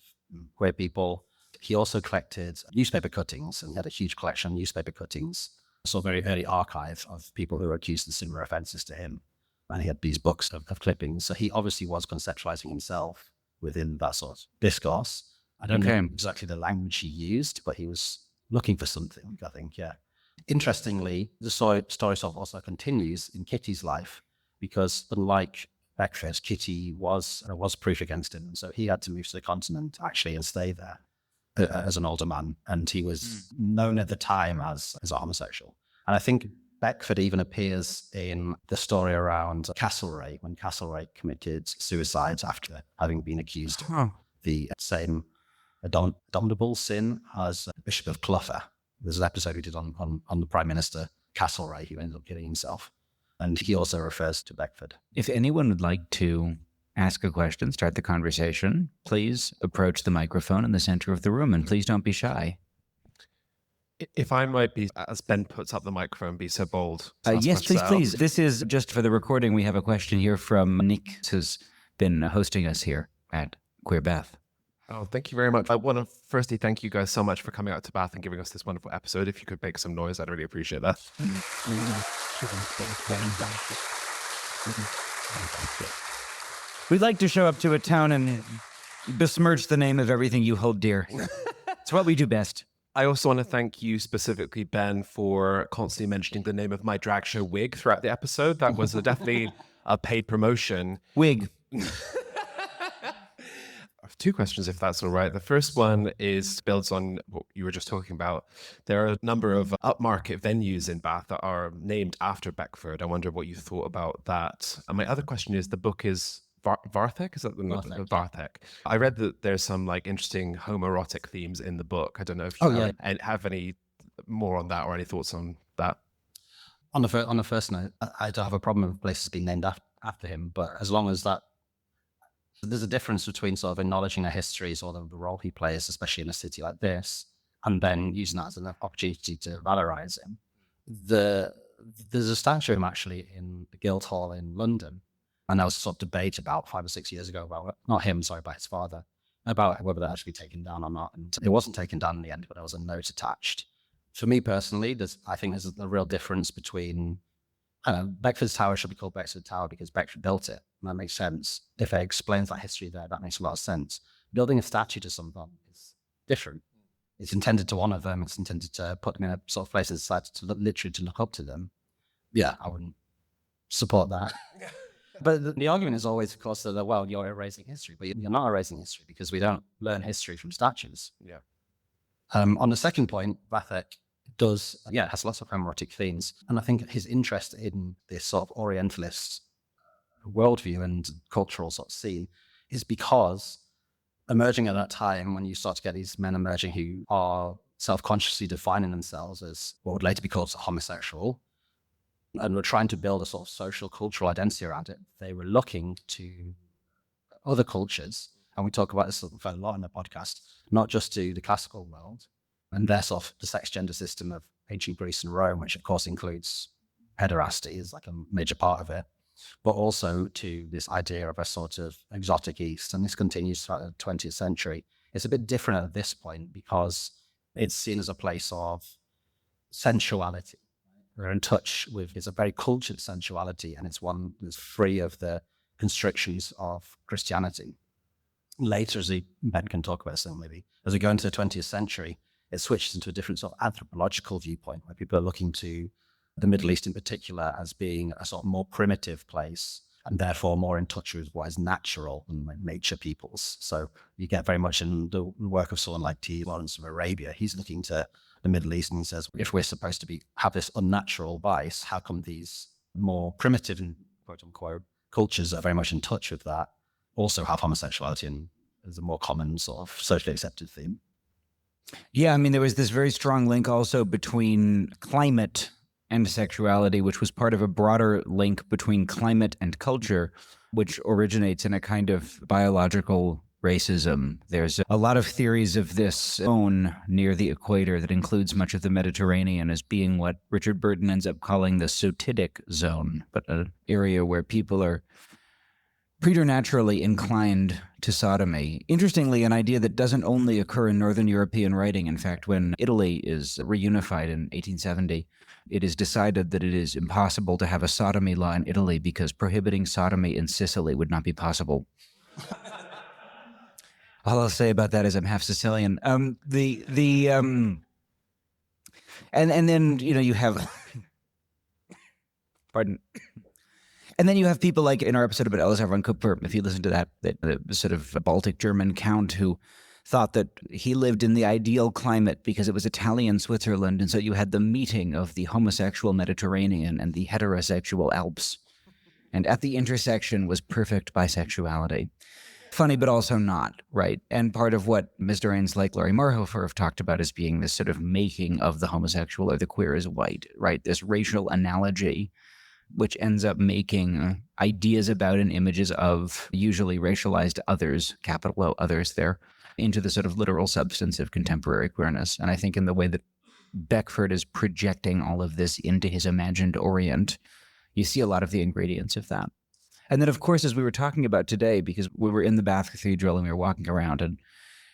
queer people. He also collected newspaper cuttings, and he had a huge collection of newspaper cuttings. So a very early archive of people who were accused of similar offenses to him. And he had these books of clippings. So he obviously was conceptualizing himself within that sort of discourse. I don't know exactly the language he used, but he was looking for something, I think, yeah. Interestingly, the story sort of also continues in Kitty's life, because unlike Beckford, Kitty was proof against him. So he had to move to the continent actually and stay there as an older man. And he was known at the time as a homosexual. And I think Beckford even appears in the story around Castlereagh, when Castlereagh committed suicide after having been accused of the same abominable sin as Bishop of Clough. There's an episode we did on the Prime Minister Castlereagh, who ended up killing himself. And he also refers to Beckford. If anyone would like to ask a question, start the conversation, please approach the microphone in the center of the room, and please don't be shy. If I might be, as Ben puts up the microphone, be so bold. Yes, please. This is just for the recording. We have a question here from Nick, who's been hosting us here at Queer Bath. Oh, thank you very much. I want to firstly thank you guys so much for coming out to Bath and giving us this wonderful episode. If you could make some noise, I'd really appreciate that. We'd like to show up to a town and besmirch the name of everything you hold dear. It's what we do best. I also want to thank you specifically, Ben, for constantly mentioning the name of my drag show Wig throughout the episode. That was definitely a paid promotion. Wig. I have two questions, if that's all right. The first one builds on what you were just talking about. There are a number of upmarket venues in Bath that are named after Beckford. I wonder what you thought about that. And my other question is, the book is Varthek? Is that the Varthek. Varthek? I read that there's some like interesting homoerotic themes in the book. I don't know if Oh, you yeah. have any more on that or any thoughts on that. On the first note, I don't have a problem with places being named after him, but as long as that, there's a difference between sort of acknowledging their histories or the role he plays, especially in a city like this, and then using that as an opportunity to valorize him. There's a statue of him actually in the Guildhall in London, and there was a sort of debate about 5 or 6 years ago about, not him, sorry, but his father, about whether that should be taken down or not. And it wasn't taken down in the end, but there was a note attached. For me personally, I think there's a real difference between, Beckford's Tower should be called Beckford Tower because Beckford built it. And that makes sense. If it explains that history there, that makes a lot of sense. Building a statue to someone is different. It's intended to honor them. It's intended to put them in a sort of place in society to literally to look up to them. Yeah, I wouldn't support that. But the argument is always, of course, that, well, you're erasing history, but you're not erasing history because we don't learn history from statues. Yeah. On the second point, Vathek has lots of homoerotic themes. And I think his interest in this sort of Orientalist worldview and cultural sort of scene is because emerging at that time, when you start to get these men emerging who are self-consciously defining themselves as what would later be called homosexual, and were trying to build a sort of social cultural identity around it, they were looking to other cultures, and we talk about this a lot in the podcast, not just to the classical world, and their sort of the sex gender system of ancient Greece and Rome, which of course includes pederasty is like a major part of it, but also to this idea of a sort of exotic East. And this continues throughout the 20th century. It's a bit different at this point because it's seen as a place of sensuality. We're in touch with, it's a very cultured sensuality, and it's one that's free of the constrictions of Christianity. Later, Ben can talk about some maybe, as we go into the 20th century, it switches into a different sort of anthropological viewpoint where people are looking to the Middle East in particular as being a sort of more primitive place and therefore more in touch with what is natural and like nature peoples. So you get very much in the work of someone like T. Lawrence of Arabia. He's looking to the Middle East and says, if we're supposed to have this unnatural vice, how come these more primitive and quote unquote cultures that are very much in touch with that also have homosexuality and as a more common sort of socially accepted theme? Yeah, I mean, there was this very strong link also between climate and sexuality, which was part of a broader link between climate and culture, which originates in a kind of biological racism. There's a lot of theories of this zone near the equator that includes much of the Mediterranean as being what Richard Burton ends up calling the sotitic zone, but an area where people are preternaturally inclined to sodomy. Interestingly, an idea that doesn't only occur in Northern European writing. In fact, when Italy is reunified in 1870, it is decided that it is impossible to have a sodomy law in Italy because prohibiting sodomy in Sicily would not be possible. All I'll say about that is I'm half Sicilian. And then you have pardon. And then you have people like in our episode about Elazar von Kupfer, if you listen to that, the sort of Baltic German count who thought that he lived in the ideal climate because it was Italian Switzerland. And so you had the meeting of the homosexual Mediterranean and the heterosexual Alps. And at the intersection was perfect bisexuality. Funny, but also not, right? And part of what historians like Laurie Marhofer have talked about as being this sort of making of the homosexual or the queer as white, right? This racial analogy, which ends up making ideas about and images of usually racialized others, capital O others there, into the sort of literal substance of contemporary queerness. And I think in the way that Beckford is projecting all of this into his imagined Orient, you see a lot of the ingredients of that. And then, of course, as we were talking about today, because we were in the Bath Cathedral and we were walking around, and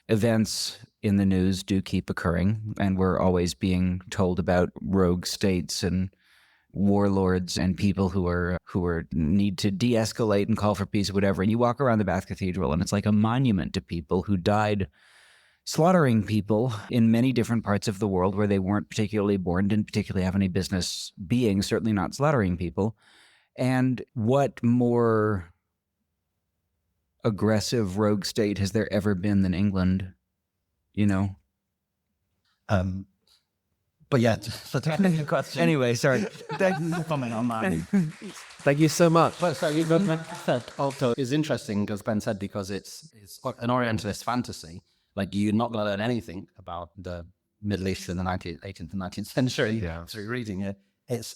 events in the news do keep occurring, and we're always being told about rogue states and warlords and people who are need to de-escalate and call for peace or whatever. And you walk around the Bath Cathedral and it's like a monument to people who died slaughtering people in many different parts of the world where they weren't particularly born, didn't particularly have any business being, certainly not slaughtering people. And what more aggressive rogue state has there ever been than England, But yeah, so technical question. Anyway, sorry. Comment on that. Thank you so much. Well, so you said also is interesting, as Ben said, because it's an Orientalist fantasy. Like you're not going to learn anything about the Middle East in the 18th and 19th century through reading it. It's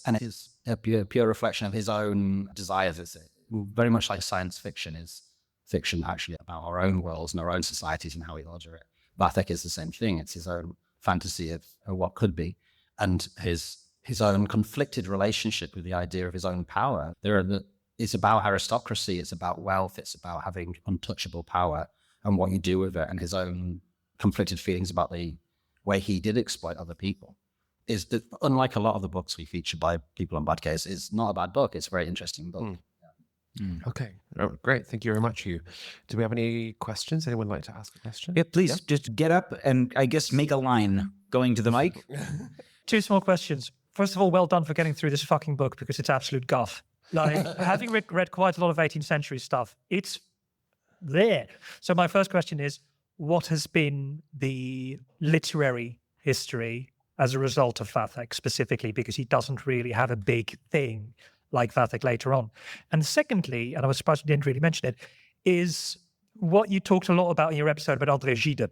a pure reflection of his own desires. It's very much like science fiction is fiction actually about our own worlds and our own societies and how we alter it. Vathek is the same thing. It's his own fantasy of what could be, and his own conflicted relationship with the idea of his own power. It's about aristocracy, it's about wealth, it's about having untouchable power and what you do with it, and his own conflicted feelings about the way he did exploit other people. Is that, unlike a lot of the books we feature by people on Bad Case, it's not a bad book. It's a very interesting book. Okay, great. Thank you very much, Hugh. Do we have any questions? Anyone like to ask a question? Yeah, please just get up and I guess make a line going to the mic. 2 small questions. First of all, well done for getting through this fucking book because it's absolute guff. Like, having read quite a lot of 18th century stuff, it's there. So my first question is, what has been the literary history as a result of Vathek specifically? Because he doesn't really have a big thing like Vathek later on. And secondly, and I was surprised you didn't really mention it, is what you talked a lot about in your episode about André Gide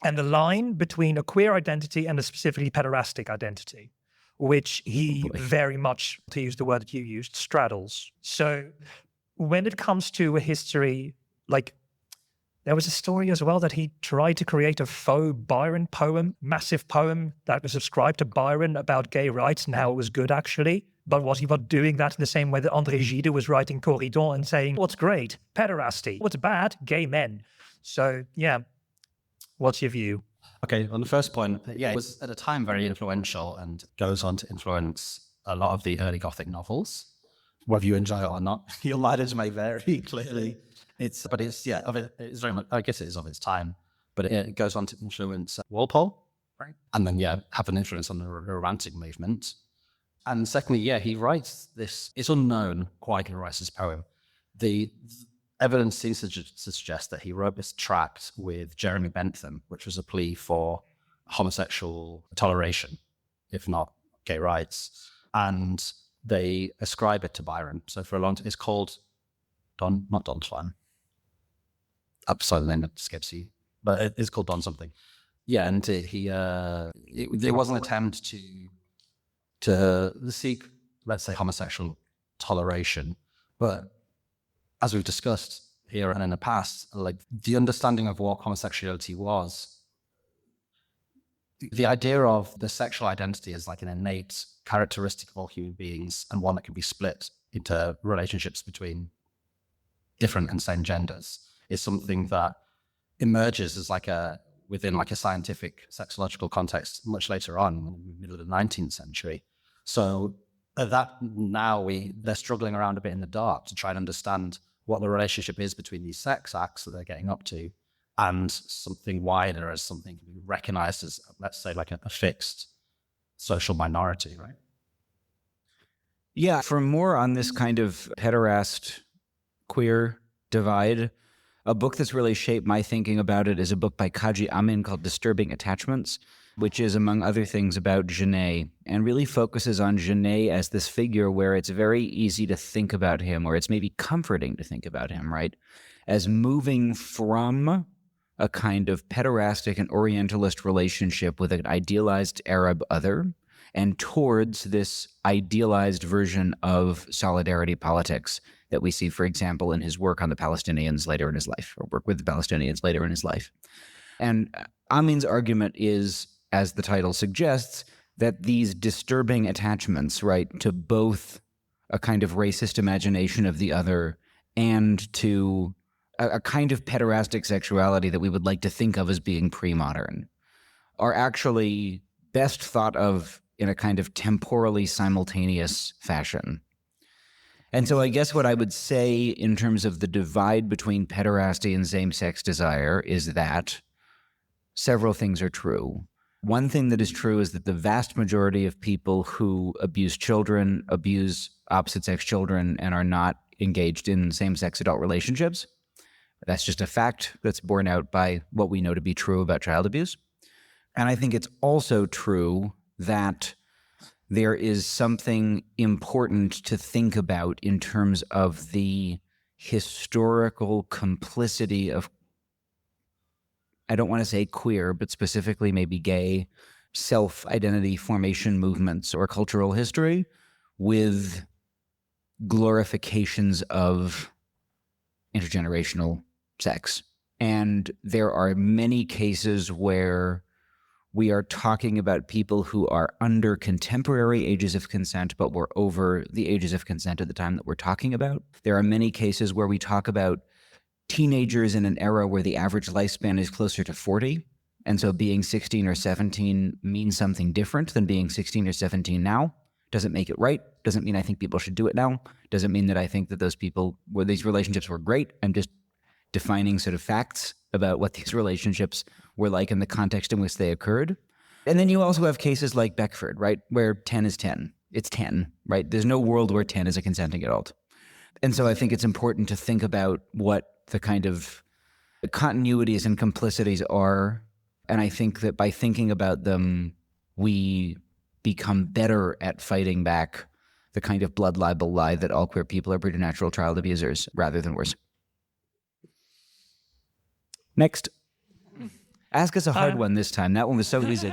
and the line between a queer identity and a specifically pederastic identity, which he very much, to use the word that you used, straddles. So when it comes to a history, like there was a story as well that he tried to create a faux Byron poem, massive poem that was ascribed to Byron about gay rights and how it was good actually. But was he not doing that in the same way that André Gide was writing Corridon and saying, what's great? Pederasty. What's bad? Gay men. So yeah, what's your view? Okay, on the first point, yeah, it was at a time very influential and goes on to influence a lot of the early Gothic novels. Whether you enjoy it or not, your lighters may vary, clearly. It's very much, I guess it is of its time, but it goes on to influence Walpole, right? And then, have an influence on the Romantic movement. And secondly, he writes this, it's unknown why he writes this poem. The evidence seems to suggest that he wrote this tract with Jeremy Bentham, which was a plea for homosexual toleration, if not gay rights. And they ascribe it to Byron. So for a long time, it's called not Don Juan. I'm sorry, the name that escapes you, but it's called Don something. Yeah, and there was an attempt to seek, let's say, homosexual toleration. But as we've discussed here and in the past, like the understanding of what homosexuality was, the idea of the sexual identity as like an innate characteristic of all human beings and one that can be split into relationships between different and same genders is something that emerges as within a scientific sexological context much later on, in the middle of the 19th century. So that now they're struggling around a bit in the dark to try and understand what the relationship is between these sex acts that they're getting up to and something wider as something to be recognized as, let's say, like a fixed social minority, right? Yeah, for more on this kind of pederast queer divide, a book that's really shaped my thinking about it is a book by Kaji Amin called Disturbing Attachments, which is, among other things, about Genet, and really focuses on Genet as this figure where it's very easy to think about him, or it's maybe comforting to think about him, right? As moving from a kind of pederastic and Orientalist relationship with an idealized Arab other, and towards this idealized version of solidarity politics that we see, for example, in his work on the Palestinians later in his life, or work with the Palestinians later in his life. And Amin's argument is, as the title suggests, that these disturbing attachments, right, to both a kind of racist imagination of the other and to a kind of pederastic sexuality that we would like to think of as being pre-modern, are actually best thought of in a kind of temporally simultaneous fashion. And so I guess what I would say in terms of the divide between pederasty and same-sex desire is that several things are true. One thing that is true is that the vast majority of people who abuse children, abuse opposite-sex children, and are not engaged in same-sex adult relationships. That's just a fact that's borne out by what we know to be true about child abuse. And I think it's also true that there is something important to think about in terms of the historical complicity of, I don't want to say queer, but specifically maybe gay self-identity formation movements or cultural history with glorifications of intergenerational sex. And there are many cases where we are talking about people who are under contemporary ages of consent, but were over the ages of consent at the time that we're talking about. There are many cases where we talk about teenagers in an era where the average lifespan is closer to 40. And so being 16 or 17 means something different than being 16 or 17 now. Doesn't make it right. Doesn't mean I think people should do it now. Doesn't mean that I think that those people, where these relationships were great. I'm just defining sort of facts about what these relationships were like in the context in which they occurred. And then you also have cases like Beckford, right, where 10 is 10. It's 10, right? There's no world where 10 is a consenting adult. And so I think it's important to think about what the kind of continuities and complicities are. And I think that by thinking about them, we become better at fighting back the kind of blood libel lie that all queer people are preternatural child abusers, rather than worse. Next. Ask us a hard one this time. That one was so easy.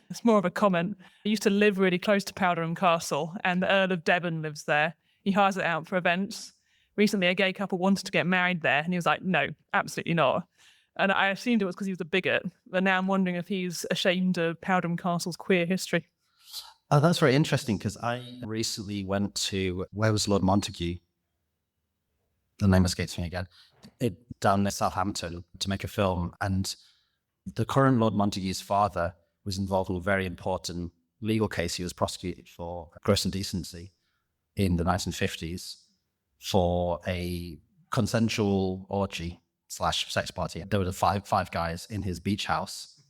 It's more of a comment. I used to live really close to Powderham Castle, and the Earl of Devon lives there. He hires it out for events. Recently, a gay couple wanted to get married there, and he was like, no, absolutely not. And I assumed it was because he was a bigot, but now I'm wondering if he's ashamed of Powderham Castle's queer history. Oh, that's very interesting, because I recently went to, where was Lord Montague? The name escapes me again. Down near Southampton to make a film. And the current Lord Montague's father was involved in a very important legal case. He was prosecuted for gross indecency in the 1950s for a consensual orgy / sex party. There were five guys in his beach house.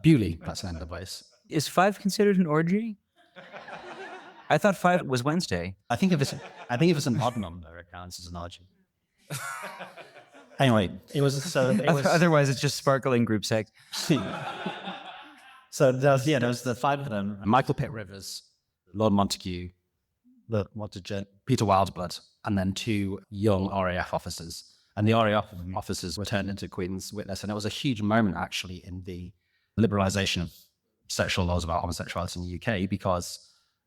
Bewley, that's the name of the place. Is 5 considered an orgy? I thought 5 was Wednesday. I think if it's an odd number, it counts as an orgy. Anyway, Otherwise, it's just sparkling group sex. So there was the 5 of them: Michael Pitt Rivers, Lord Montague, Peter Wildblood, and then 2 young RAF officers. And the RAF officers were turned into Queen's witness, and it was a huge moment actually in the liberalisation of sexual laws about homosexuality in the UK, because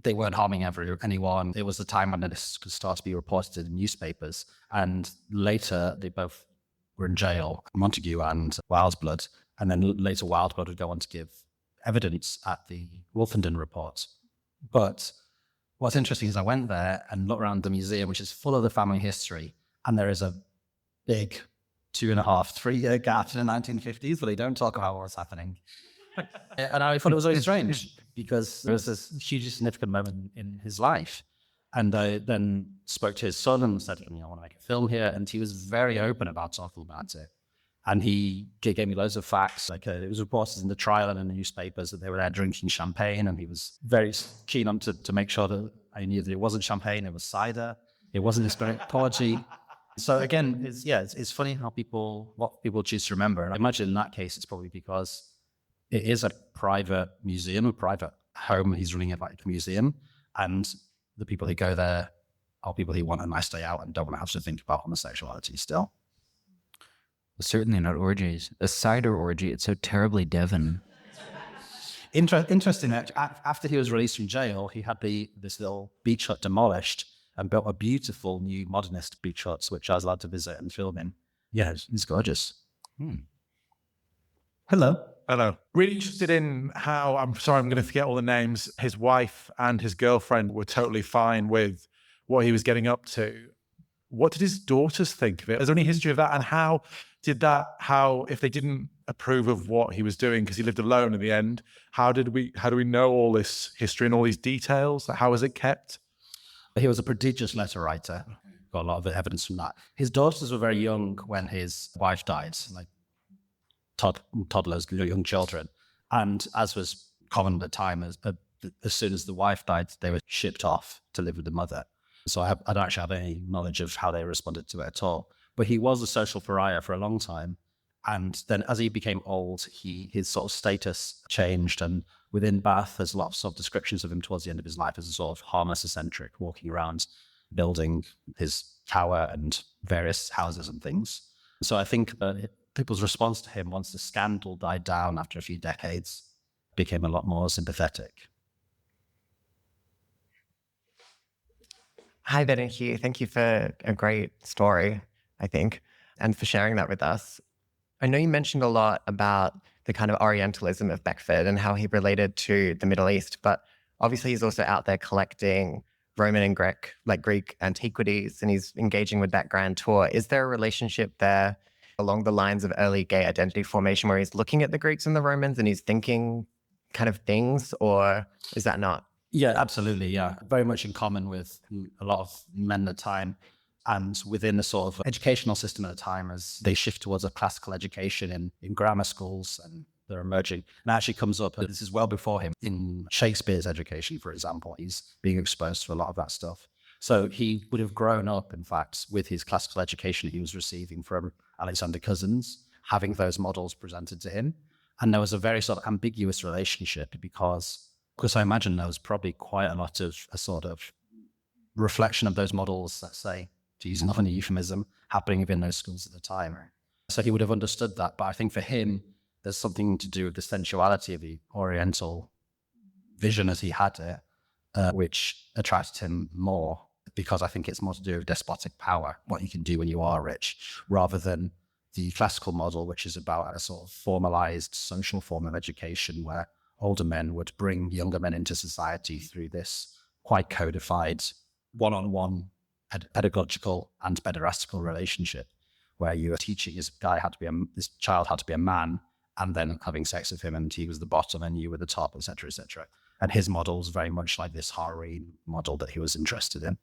they weren't harming anyone. It was the time when this could start to be reported in newspapers. And later, they both were in jail, Montague and Wildblood. And then later, Wildblood would go on to give evidence at the Wolfenden report. But what's interesting is I went there and looked around the museum, which is full of the family history. And there is a big 2.5, 3 year gap in the 1950s, but they don't talk about what's happening. And I thought it was very strange, because there was this hugely significant moment in his life. And I then spoke to his son and said, I want to make a film here. And he was very open about talking about it. And he gave me loads of facts. Like it was reported in the trial and in the newspapers that they were there drinking champagne. And he was very keen on to make sure that I knew that it wasn't champagne, it was cider. It wasn't a spirit orgy. So again, it's funny what people choose to remember. And I imagine in that case, it's probably because it is a private museum, a private home. He's running it like a museum. And the people who go there are people who want a nice day out and don't want to have to think about homosexuality still. Certainly not orgies. A cider orgy, it's so terribly Devon. Interesting, after he was released from jail, he had this little beach hut demolished and built a beautiful new modernist beach hut, which I was allowed to visit and film in. Yeah, it's gorgeous. Hello. Hello. Really interested in how, I'm sorry, I'm going to forget all the names. His wife and his girlfriend were totally fine with what he was getting up to. What did his daughters think of it? Is there any history of that? And how if they didn't approve of what he was doing, because he lived alone in the end, how do we know all this history and all these details? How was it kept? He was a prodigious letter writer. Got a lot of evidence from that. His daughters were very young when his wife died, like toddlers, young children. And as was common at the time, as soon as the wife died, they were shipped off to live with the mother. So I don't actually have any knowledge of how they responded to it at all. But he was a social pariah for a long time. And then as he became old, his sort of status changed, and Within Bath, there's lots of descriptions of him towards the end of his life as a sort of harmless eccentric, walking around building his tower and various houses and things. So I think that people's response to him, once the scandal died down after a few decades, became a lot more sympathetic. Hi, Ben and Hugh. Thank you for a great story, I think, and for sharing that with us. I know you mentioned a lot about the kind of Orientalism of Beckford and how he related to the Middle East, but obviously he's also out there collecting Roman and Greek antiquities, and he's engaging with that grand tour. Is there a relationship there along the lines of early gay identity formation where he's looking at the Greeks and the Romans and he's thinking kind of things, or is that not? Yeah, absolutely. Yeah. Very much in common with a lot of men at the time, and within the sort of educational system at the time, as they shift towards a classical education in grammar schools, and they're emerging. And it actually comes up, this is well before him, in Shakespeare's education, for example. He's being exposed to a lot of that stuff. So he would have grown up, in fact, with his classical education he was receiving from Alexander Cousins, having those models presented to him. And there was a very sort of ambiguous relationship because I imagine there was probably quite a lot of a sort of reflection of those models, let's say, to use another euphemism, happening within those schools at the time. So he would have understood that. But I think for him, there's something to do with the sensuality of the Oriental vision as he had it, which attracted him more, because I think it's more to do with despotic power, what you can do when you are rich, rather than the classical model, which is about a sort of formalized social form of education where older men would bring younger men into society through this quite codified one-on-one pedagogical and pederastical relationship, where you were teaching this child had to be a man, and then having sex with him, and he was the bottom and you were the top, etc., etc. And his model was very much like this harem model that he was interested in.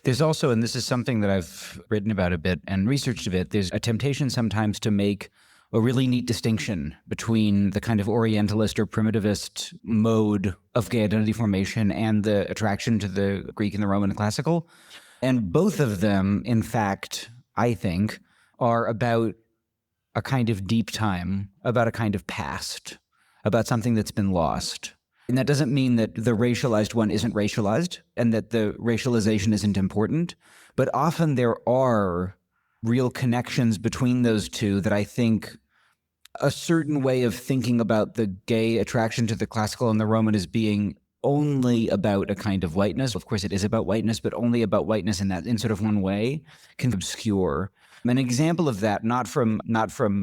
There's also, and this is something that I've written about a bit and researched a bit, there's a temptation sometimes to make a really neat distinction between the kind of Orientalist or primitivist mode of gay identity formation and the attraction to the Greek and the Roman classical. And both of them, in fact, I think, are about a kind of deep time, about a kind of past, about something that's been lost. And that doesn't mean that the racialized one isn't racialized and that the racialization isn't important, but often there are real connections between those two that I think a certain way of thinking about the gay attraction to the classical and the Roman as being only about a kind of whiteness. Of course, it is about whiteness, but only about whiteness in sort of one way can obscure. An example of that, not from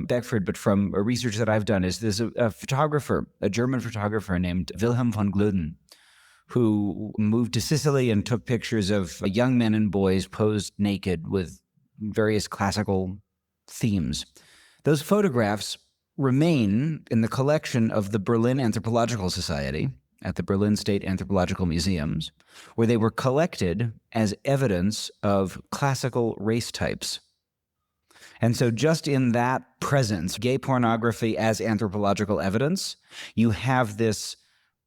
Beckford, but from a research that I've done, is there's a photographer, a German photographer named Wilhelm von Glöden, who moved to Sicily and took pictures of young men and boys posed naked with various classical themes. Those photographs remain in the collection of the Berlin Anthropological Society at the Berlin State Anthropological Museums, where they were collected as evidence of classical race types. And so just in that presence, gay pornography as anthropological evidence, you have this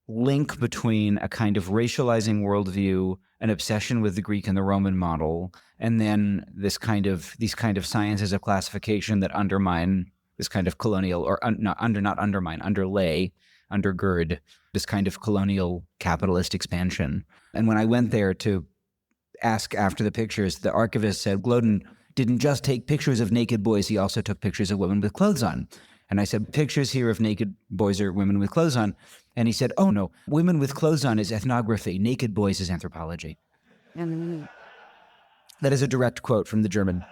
link between a kind of racializing worldview, an obsession with the Greek and the Roman model, and then these kind of sciences of classification that undermine this kind of colonial, or underlay, undergird this kind of colonial capitalist expansion. And when I went there to ask after the pictures, the archivist said, Glöden didn't just take pictures of naked boys, he also took pictures of women with clothes on. And I said, pictures here of naked boys or women with clothes on. And he said, oh no, women with clothes on is ethnography, naked boys is anthropology. That is a direct quote from the German.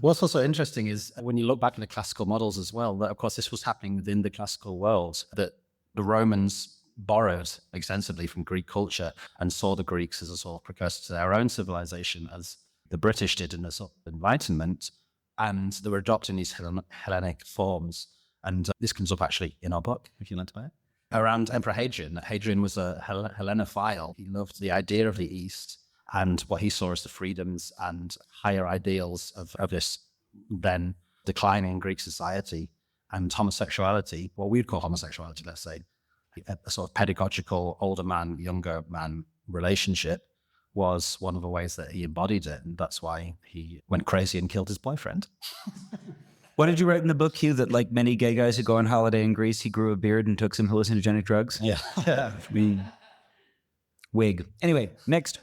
What's also interesting is when you look back at the classical models as well, that of course this was happening within the classical world, that the Romans borrowed extensively from Greek culture and saw the Greeks as a sort of precursor to their own civilization, as the British did in the sort of Enlightenment, and they were adopting these Hellenic forms. And this comes up actually in our book, if you'd like to buy it, around Emperor Hadrian. Hadrian was a Hellenophile. He loved the idea of the East and what he saw as the freedoms and higher ideals of this then declining Greek society, and homosexuality, what we'd call homosexuality, let's say, a sort of pedagogical older man, younger man relationship was one of the ways that he embodied it. And that's why he went crazy and killed his boyfriend. What did you write in the book, Hugh? That like many gay guys who go on holiday in Greece, he grew a beard and took some hallucinogenic drugs? Yeah. I mean, wig. Anyway, next.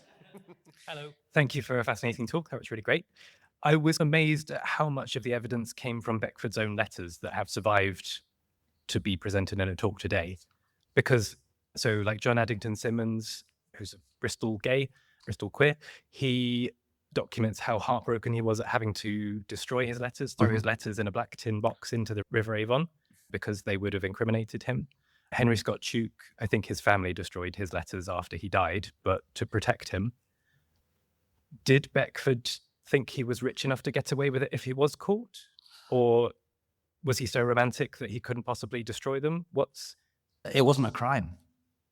Hello. Thank you for a fascinating talk. That was really great. I was amazed at how much of the evidence came from Beckford's own letters that have survived to be presented in a talk today. Because, so like John Addington Symonds, who's a Bristol queer, he documents how heartbroken he was at having to destroy his letters, throw his letters in a black tin box into the River Avon because they would have incriminated him. Henry Scott Tuke, I think his family destroyed his letters after he died, but to protect him. Did Beckford think he was rich enough to get away with it if he was caught? Or was he so romantic that he couldn't possibly destroy them? It wasn't a crime.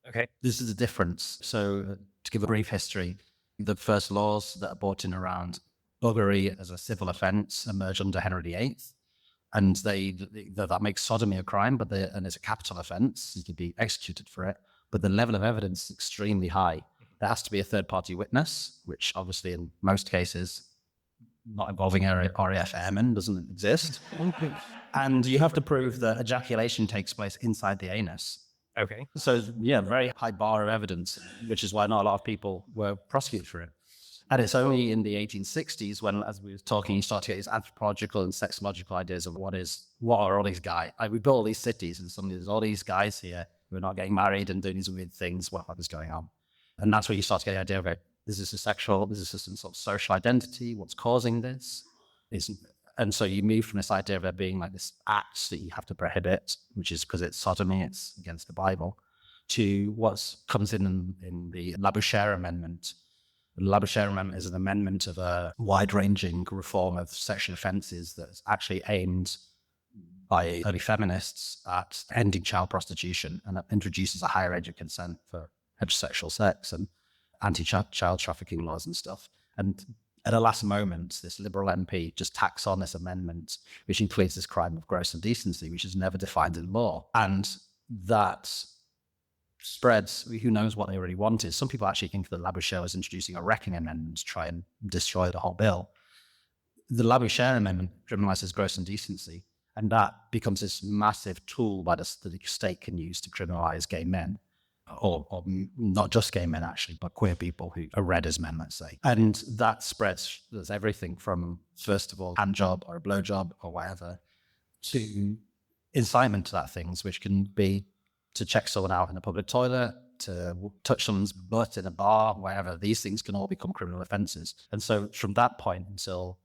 Okay. This is the difference. So to give a brief history, the first laws that are brought in around buggery as a civil offence emerged under Henry VIII. And that makes sodomy a crime, and it's a capital offence. You could be executed for it. But the level of evidence is extremely high. There has to be a third-party witness, which obviously in most cases, not involving RAF airmen, doesn't exist. And you have to prove that ejaculation takes place inside the anus. Okay. So, yeah, very high bar of evidence, which is why not a lot of people were prosecuted for it. And it's only in the 1860s when, as we were talking, you start to get these anthropological and sexological ideas of what are all these guys. We built all these cities, and suddenly there's all these guys here who are not getting married and doing these weird things. What is going on? And that's where you start to get the idea of it. Is this some sort of social identity? What's causing this? And so you move from this idea of there being like this act that you have to prohibit, which is because it's sodomy, it's against the Bible, to what comes in the Labouchere Amendment. The Labouchere Amendment is an amendment of a wide-ranging reform of sexual offences that's actually aimed by early feminists at ending child prostitution, and that introduces a higher age of consent for heterosexual sex and anti-child trafficking laws and stuff. And at the last moment, this Liberal MP just tacks on this amendment, which includes this crime of gross indecency, which is never defined in law. And that spreads, who knows what they really wanted. Some people actually think that Labouchere was introducing a wrecking amendment to try and destroy the whole bill. The Labouchere Amendment criminalizes gross indecency, and that becomes this massive tool that the state can use to criminalize gay men. Or not just gay men, actually, but queer people who are read as men, let's say. And that spreads, there's everything from, first of all, hand job or a blow job or whatever, to incitement to that things, which can be to check someone out in a public toilet, to touch someone's butt in a bar, wherever. These things can all become criminal offences. And so from that point until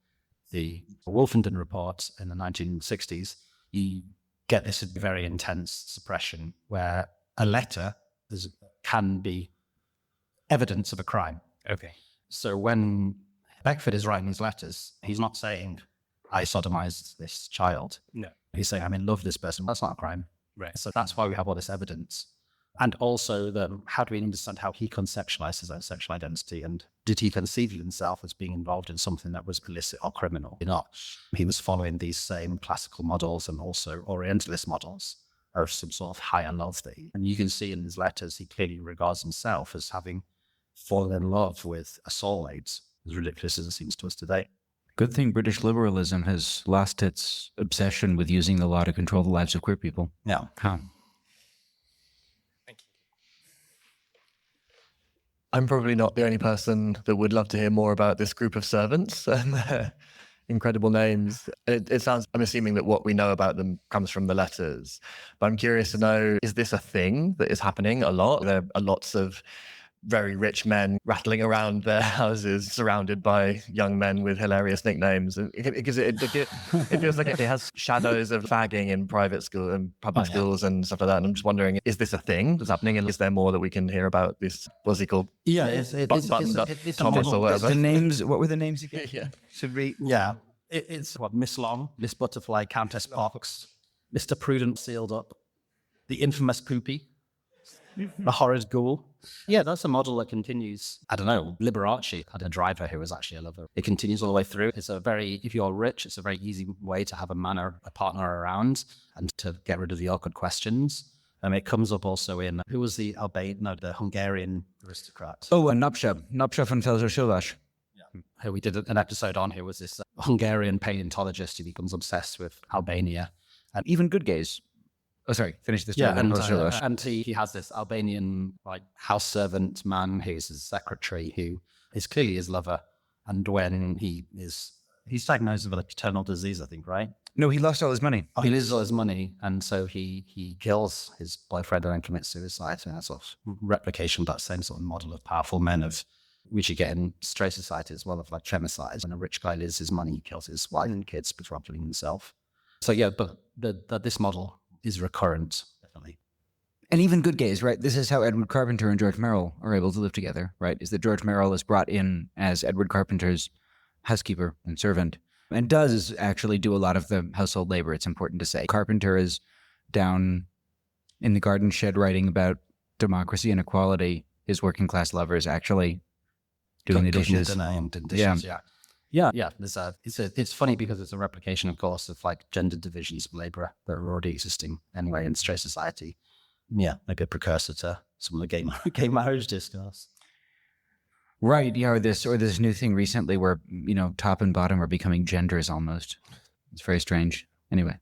the Wolfenden Report in the 1960s, you get this very intense suppression where a letter can be evidence of a crime. Okay. So when Beckford is writing these letters, he's not saying, I sodomized this child. No. He's saying, I'm in love with this person. That's not a crime. Right. So that's why we have all this evidence. And also, how do we understand how he conceptualized his own sexual identity? And did he conceive of himself as being involved in something that was illicit or criminal? Not. He was following these same classical models and also Orientalist models of some sort of higher love thing. And you can see in his letters, he clearly regards himself as having fallen in love with a soulmate, as ridiculous as it seems to us today. Good thing British liberalism has lost its obsession with using the law to control the lives of queer people. Yeah. Huh. Thank you. I'm probably not the only person that would love to hear more about this group of servants and their incredible names. It sounds, I'm assuming that what we know about them comes from the letters, but I'm curious to know, is this a thing that is happening a lot? There are lots of very rich men rattling around their houses surrounded by young men with hilarious nicknames. And it feels like it has shadows of fagging in private school and public schools and stuff like that. And I'm just wondering, is this a thing that's happening? And is there more that we can hear about this? What's he called? Yeah, it's Thomas or whatever. The names, what were the names again? Yeah. Should we? Yeah. It's what, Miss Long, Miss Butterfly, Countess Pox, Mr. Prudent sealed up, the infamous Poopy, a horrid ghoul. Yeah, that's a model that continues. I don't know, Liberace had a driver who was actually a lover. It continues all the way through. If you're rich, it's a very easy way to have a man or a partner around and to get rid of the awkward questions. It comes up also in, who was the Hungarian aristocrat? Oh, Napsha von Felser-Solas. Yeah. who we did an episode on, who was this Hungarian paleontologist who becomes obsessed with Albania. And even good gays. Oh, sorry, finish this. Yeah, and he has this Albanian like house servant man who's his secretary, who is clearly his lover. And when he's diagnosed with a paternal disease, I think, right? No, he lost all his money. Oh, he loses all his money, and so he kills his boyfriend and then commits suicide. So that's sort of replication of that same sort of model of powerful men of which you get in straight society as well, of like femicides. When a rich guy loses his money, he kills his wife and kids before killing himself. So yeah, but this model is recurrent, definitely. And even good gays, right? This is how Edward Carpenter and George Merrill are able to live together, right? Is that George Merrill is brought in as Edward Carpenter's housekeeper and servant, and does actually do a lot of the household labor, it's important to say. Carpenter is down in the garden shed writing about democracy and equality. His working class lover is actually doing the dishes. Yeah. It's funny because it's a replication, of course, of like gender divisions of labor that are already existing anyway in straight society. Yeah, maybe a precursor to some of the gay marriage discourse. Right, yeah, or this new thing recently where, top and bottom are becoming genders almost. It's very strange. Anyway.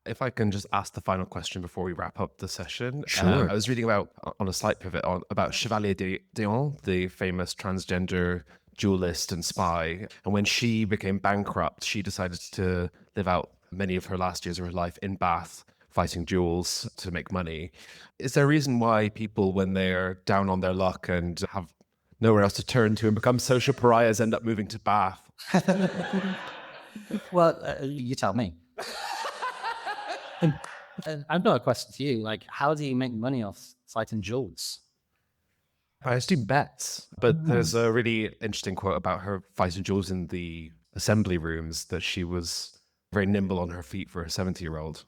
If I can just ask the final question before we wrap up the session. Sure. I was reading on a slight pivot, about Chevalier d'Eon, the famous transgender duelist and spy. And when she became bankrupt, she decided to live out many of her last years of her life in Bath, fighting duels to make money. Is there a reason why people, when they're down on their luck and have nowhere else to turn to and become social pariahs, end up moving to Bath? Well, you tell me. I've got a question to you. Like, how do you make money off fighting duels? I assume bets, but there's a really interesting quote about her fighting duels in the assembly rooms, that she was very nimble on her feet for a 70-year-old.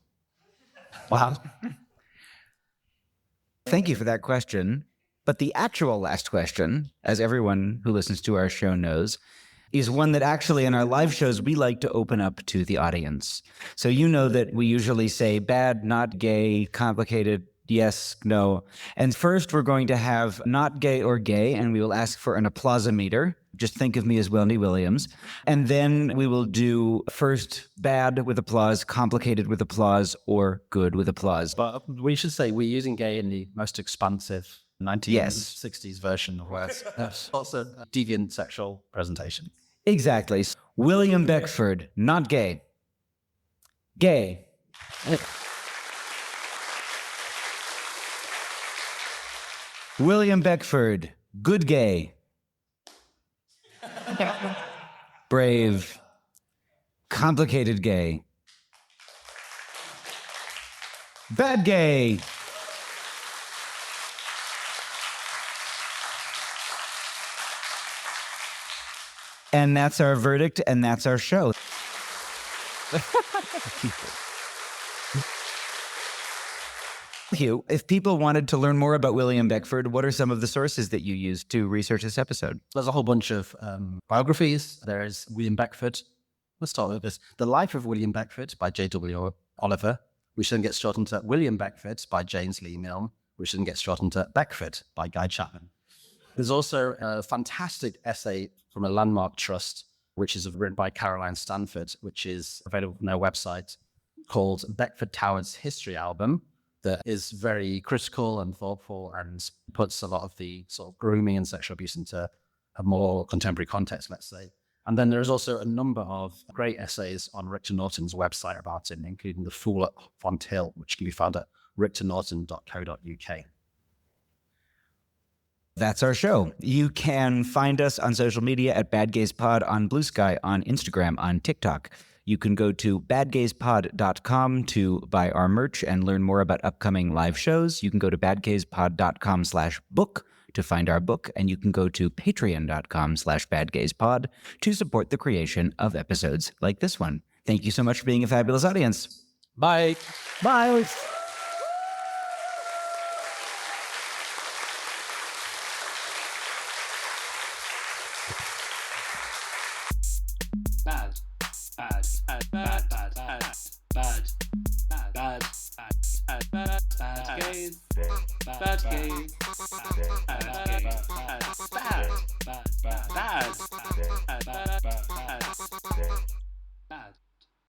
Wow. Thank you for that question. But the actual last question, as everyone who listens to our show knows, is one that actually in our live shows we like to open up to the audience. So you know that we usually say bad, not gay, complicated, yes, no. And first we're going to have not gay or gay, and we will ask for an applausometer. Just think of me as Wendy Williams. And then we will do first bad with applause, complicated with applause, or good with applause. But we should say we're using gay in the most expansive 1960s version of words. Also a deviant sexual presentation. Exactly. William Beckford, not gay. Gay. William Beckford, good gay. Brave. Complicated gay. Bad gay. And that's our verdict, and that's our show. Hugh, if people wanted to learn more about William Beckford, what are some of the sources that you used to research this episode? There's a whole bunch of biographies. There's William Beckford. Let's start with this. The Life of William Beckford by J.W. Oliver, which then gets shortened to William Beckford by James Lee Milne, which then gets shortened to Beckford by Guy Chapman. There's also a fantastic essay from a Landmark Trust, which is written by Caroline Stanford, which is available on their website, called Beckford Tower's History Album, that is very critical and thoughtful and puts a lot of the sort of grooming and sexual abuse into a more contemporary context, let's say. And then there's also a number of great essays on Richter Norton's website about it, including The Fool at Fonthill, which can be found at richternorton.co.uk. That's our show. You can find us on social media at Bad Gays Pod on Blue Sky, on Instagram, on TikTok. You can go to badgayspod.com to buy our merch and learn more about upcoming live shows. You can go to badgayspod.com/book to find our book, and you can go to patreon.com/badgayspod to support the creation of episodes like this one. Thank you so much for being a fabulous audience. Bye. Bye. Bad gays.